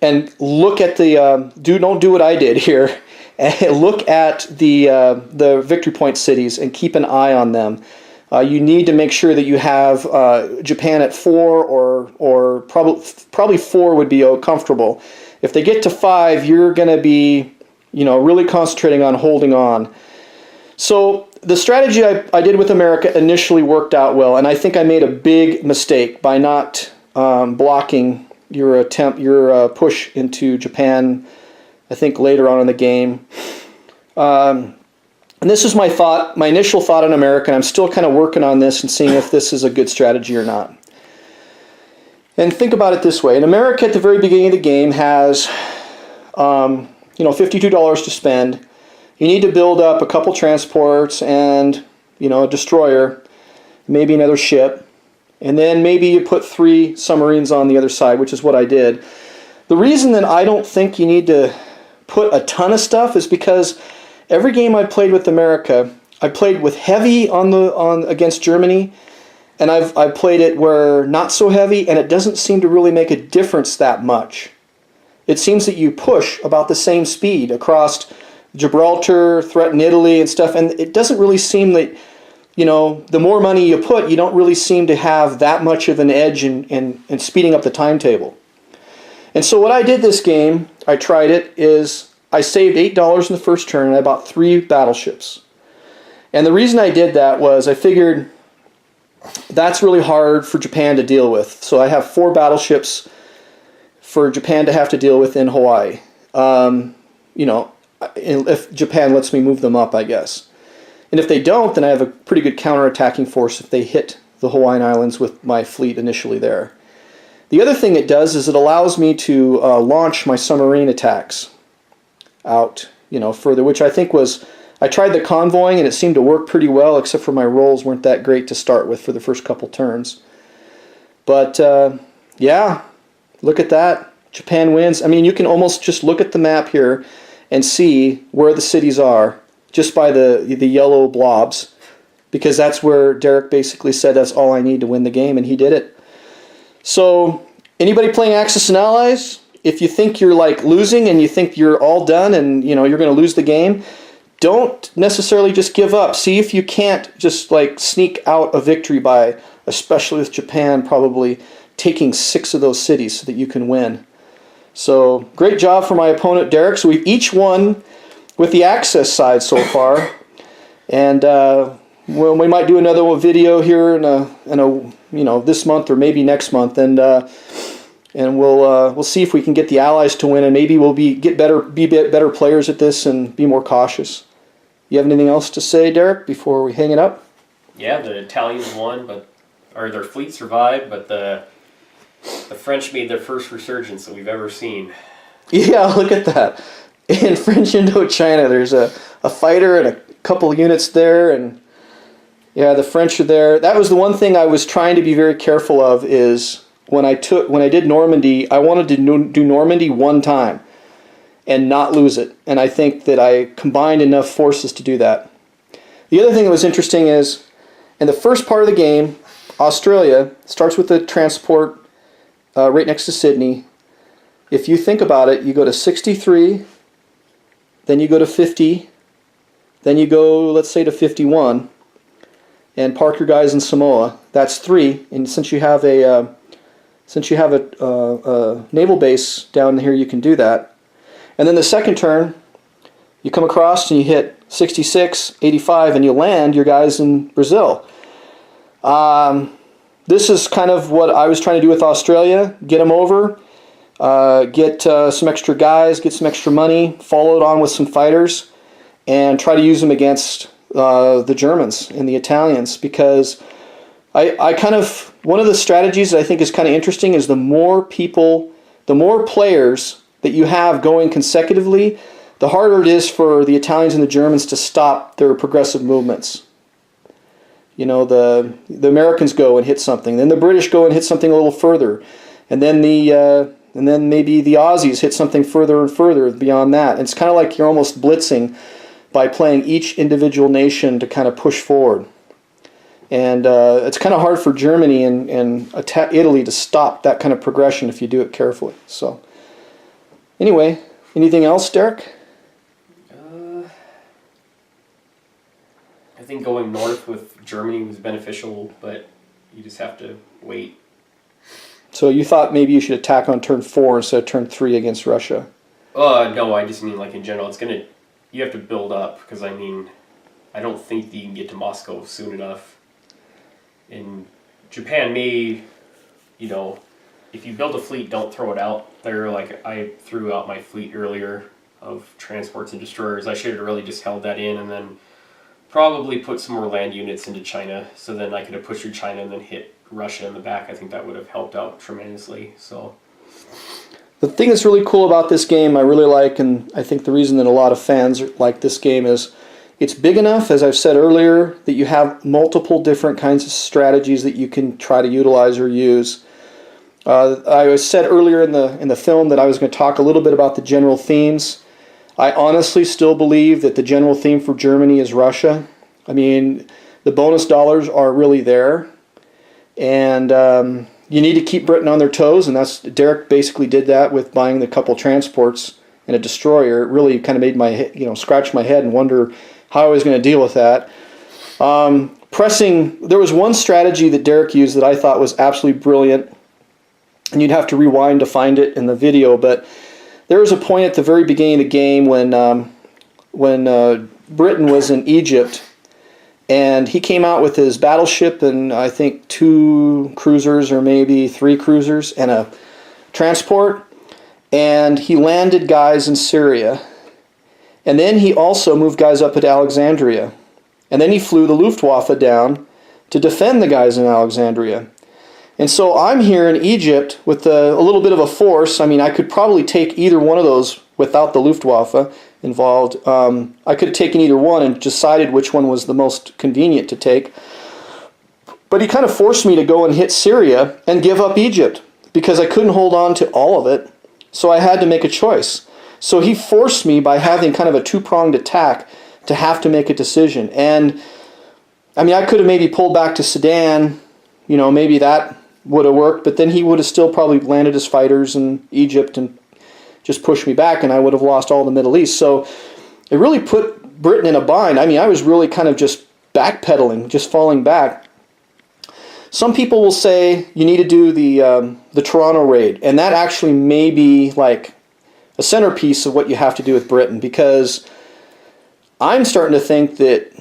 and look at don't do what I did here. Look at the victory point cities and keep an eye on them. You need to make sure that you have Japan at 4 or probably 4 would be comfortable. If they get to 5, you're going to be really concentrating on holding on. So the strategy I did with America initially worked out well, and I think I made a big mistake by not blocking your push into Japan, I think later on in the game. And this is my initial thought on America, and I'm still kind of working on this and seeing if this is a good strategy or not. And think about it this way. In America, at the very beginning of the game, has $52 to spend. You need to build up a couple transports and a destroyer, maybe another ship, and then maybe you put 3 submarines on the other side, which is what I did. The reason that I don't think you need to put a ton of stuff is because every game I played with America, I played with heavy against Germany, and I've played it where not so heavy, and it doesn't seem to really make a difference that much. It seems that you push about the same speed across Gibraltar, threaten Italy and stuff, and it doesn't really seem that, the more money you put, you don't really seem to have that much of an edge in speeding up the timetable. And so what I did this game, I tried it, is I saved $8 in the first turn and I bought 3 battleships. And the reason I did that was I figured that's really hard for Japan to deal with. So I have 4 battleships for Japan to have to deal with in Hawaii. If Japan lets me move them up, I guess. And if they don't, then I have a pretty good counterattacking force if they hit the Hawaiian Islands with my fleet initially there. The other thing it does is it allows me to launch my submarine attacks out, further, which I think I tried the convoying and it seemed to work pretty well, except for my rolls weren't that great to start with for the first couple turns. But, yeah, look at that. Japan wins. I mean, you can almost just look at the map here and see where the cities are just by the yellow blobs, because that's where Derek basically said that's all I need to win the game, and he did it. So anybody playing Axis and Allies, if you think you're like losing and you think you're all done and you're going to lose the game, don't necessarily just give up. See if you can't just like sneak out a victory by, especially with Japan, probably taking 6 of those cities so that you can win. So great job for my opponent, Derek. So we've each won with the Access side so far. And well, we might do another video here in a this month or maybe next month, and we'll see if we can get the Allies to win, and maybe we'll be better players at this and be more cautious. You have anything else to say, Derek, before we hang it up? Yeah, the Italians won, or their fleet survived, but the French made their first resurgence that we've ever seen. Yeah, look at that. In French Indochina, there's a fighter and a couple units there, and yeah, the French are there. That was the one thing I was trying to be very careful of, is when I did Normandy, I wanted to do Normandy one time and not lose it. And I think that I combined enough forces to do that. The other thing that was interesting is, in the first part of the game, Australia starts with the transport right next to Sydney. If you think about it, you go to 63, then you go to 50, then you go, let's say, to 51, and park your guys in Samoa. That's 3, and since you have a naval base down here, you can do that. And then the second turn, you come across and you hit 66, 85, and you land your guys in Brazil. This is kind of what I was trying to do with Australia. Get them over, get some extra guys, get some extra money, follow it on with some fighters, and try to use them against the Germans and the Italians, because I kind of, one of the strategies that I think is kind of interesting is the more players that you have going consecutively, the harder it is for the Italians and the Germans to stop their progressive movements. You know, the Americans go and hit something, then the British go and hit something a little further, and then maybe the Aussies hit something further and further beyond that. And it's kind of like you're almost blitzing by playing each individual nation to kind of push forward. And it's kind of hard for Germany and Italy to stop that kind of progression if you do it carefully. So, anyway, anything else, Derek? I think going north with Germany was beneficial, but you just have to wait. So you thought maybe you should attack on turn 4 instead of turn 3 against Russia? No, I just mean like in general. You have to build up, because I don't think that you can get to Moscow soon enough. And Japan may, if you build a fleet, don't throw it out there. Like I threw out my fleet earlier of transports and destroyers. I should have really just held that in and then probably put some more land units into China, so then I could have pushed through China and then hit Russia in the back. I think that would have helped out tremendously. So the thing that's really cool about this game, I really like, and I think the reason that a lot of fans like this game is it's big enough, as I've said earlier, that you have multiple different kinds of strategies that you can try to utilize or use. I said earlier in the film that I was going to talk a little bit about the general themes. I honestly still believe that the general theme for Germany is Russia. I mean, the bonus dollars are really there, and you need to keep Britain on their toes, and Derek basically did that with buying the couple transports and a destroyer. It really kind of made my scratch my head and wonder how I was going to deal with that. There was one strategy that Derek used that I thought was absolutely brilliant, and you'd have to rewind to find it in the video, but there was a point at the very beginning of the game when Britain was in Egypt, and he came out with his battleship and I think 2 cruisers or maybe 3 cruisers and a transport, and he landed guys in Syria. And then he also moved guys up at Alexandria. And then he flew the Luftwaffe down to defend the guys in Alexandria. And so I'm here in Egypt with a little bit of a force. I mean, I could probably take either one of those without the Luftwaffe involved. I could have taken either one and decided which one was the most convenient to take. But he kind of forced me to go and hit Syria and give up Egypt because I couldn't hold on to all of it. So I had to make a choice. So he forced me, by having kind of a 2-pronged attack, to have to make a decision. And I mean, I could have maybe pulled back to Sudan, maybe that would have worked, but then he would have still probably landed his fighters in Egypt and just pushed me back, and I would have lost all the Middle East. So it really put Britain in a bind. I mean, I was really kind of just backpedaling, just falling back. some people will say you need to do the Toronto raid, and that actually may be like a centerpiece of what you have to do with Britain, because I'm starting to think that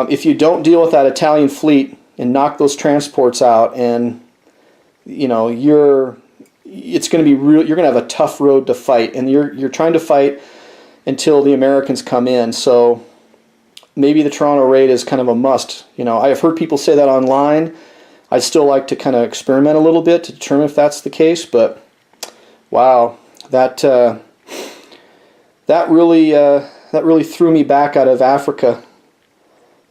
if you don't deal with that Italian fleet and knock those transports out, and it's going to be real. You're going to have a tough road to fight, and you're trying to fight until the Americans come in. So maybe the Toronto raid is kind of a must. I have heard people say that online. I'd still like to kind of experiment a little bit to determine if that's the case. But wow, that really threw me back out of Africa,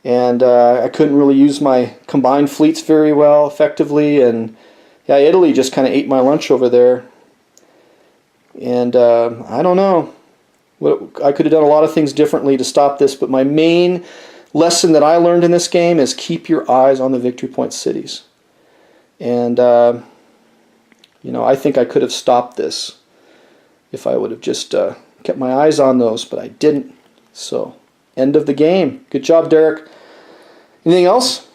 and I couldn't really use my combined fleets very well effectively, and yeah, Italy just kind of ate my lunch over there. And I don't know. I could have done a lot of things differently to stop this, but my main lesson that I learned in this game is keep your eyes on the victory point cities. And, I think I could have stopped this if I would have just kept my eyes on those, but I didn't. So, end of the game. Good job, Derek. Anything else?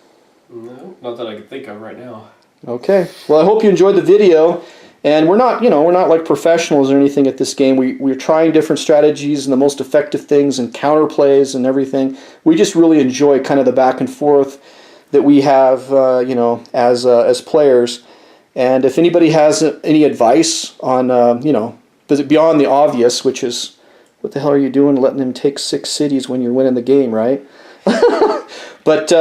No, not that I can think of right now. Okay. Well, I hope you enjoyed the video. And we're not like professionals or anything at this game. We're trying different strategies and the most effective things and counter plays and everything. We just really enjoy kind of the back and forth that we have, as players. And if anybody has any advice on, beyond the obvious, which is, what the hell are you doing letting them take 6 cities when you're winning the game, right? But,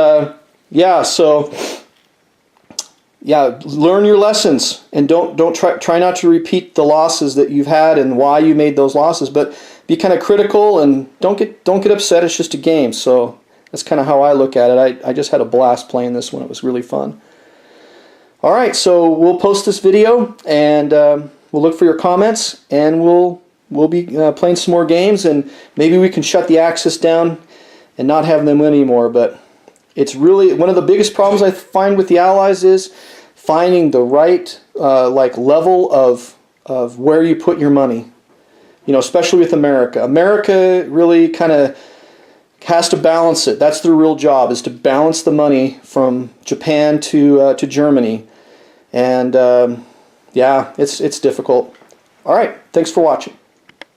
learn your lessons, and don't try not to repeat the losses that you've had and why you made those losses, but be kind of critical and don't get upset. It's just a game. So that's kind of how I look at it. I just had a blast playing this one. It was really fun. All right, so we'll post this video, and we'll look for your comments, and we'll be playing some more games, and maybe we can shut the Axis down and not have them win anymore. But it's really one of the biggest problems I find with the Allies is finding the right level of where you put your money. Especially with America. America really kind of has to balance it. That's their real job, is to balance the money from Japan to Germany. And it's difficult. All right, thanks for watching.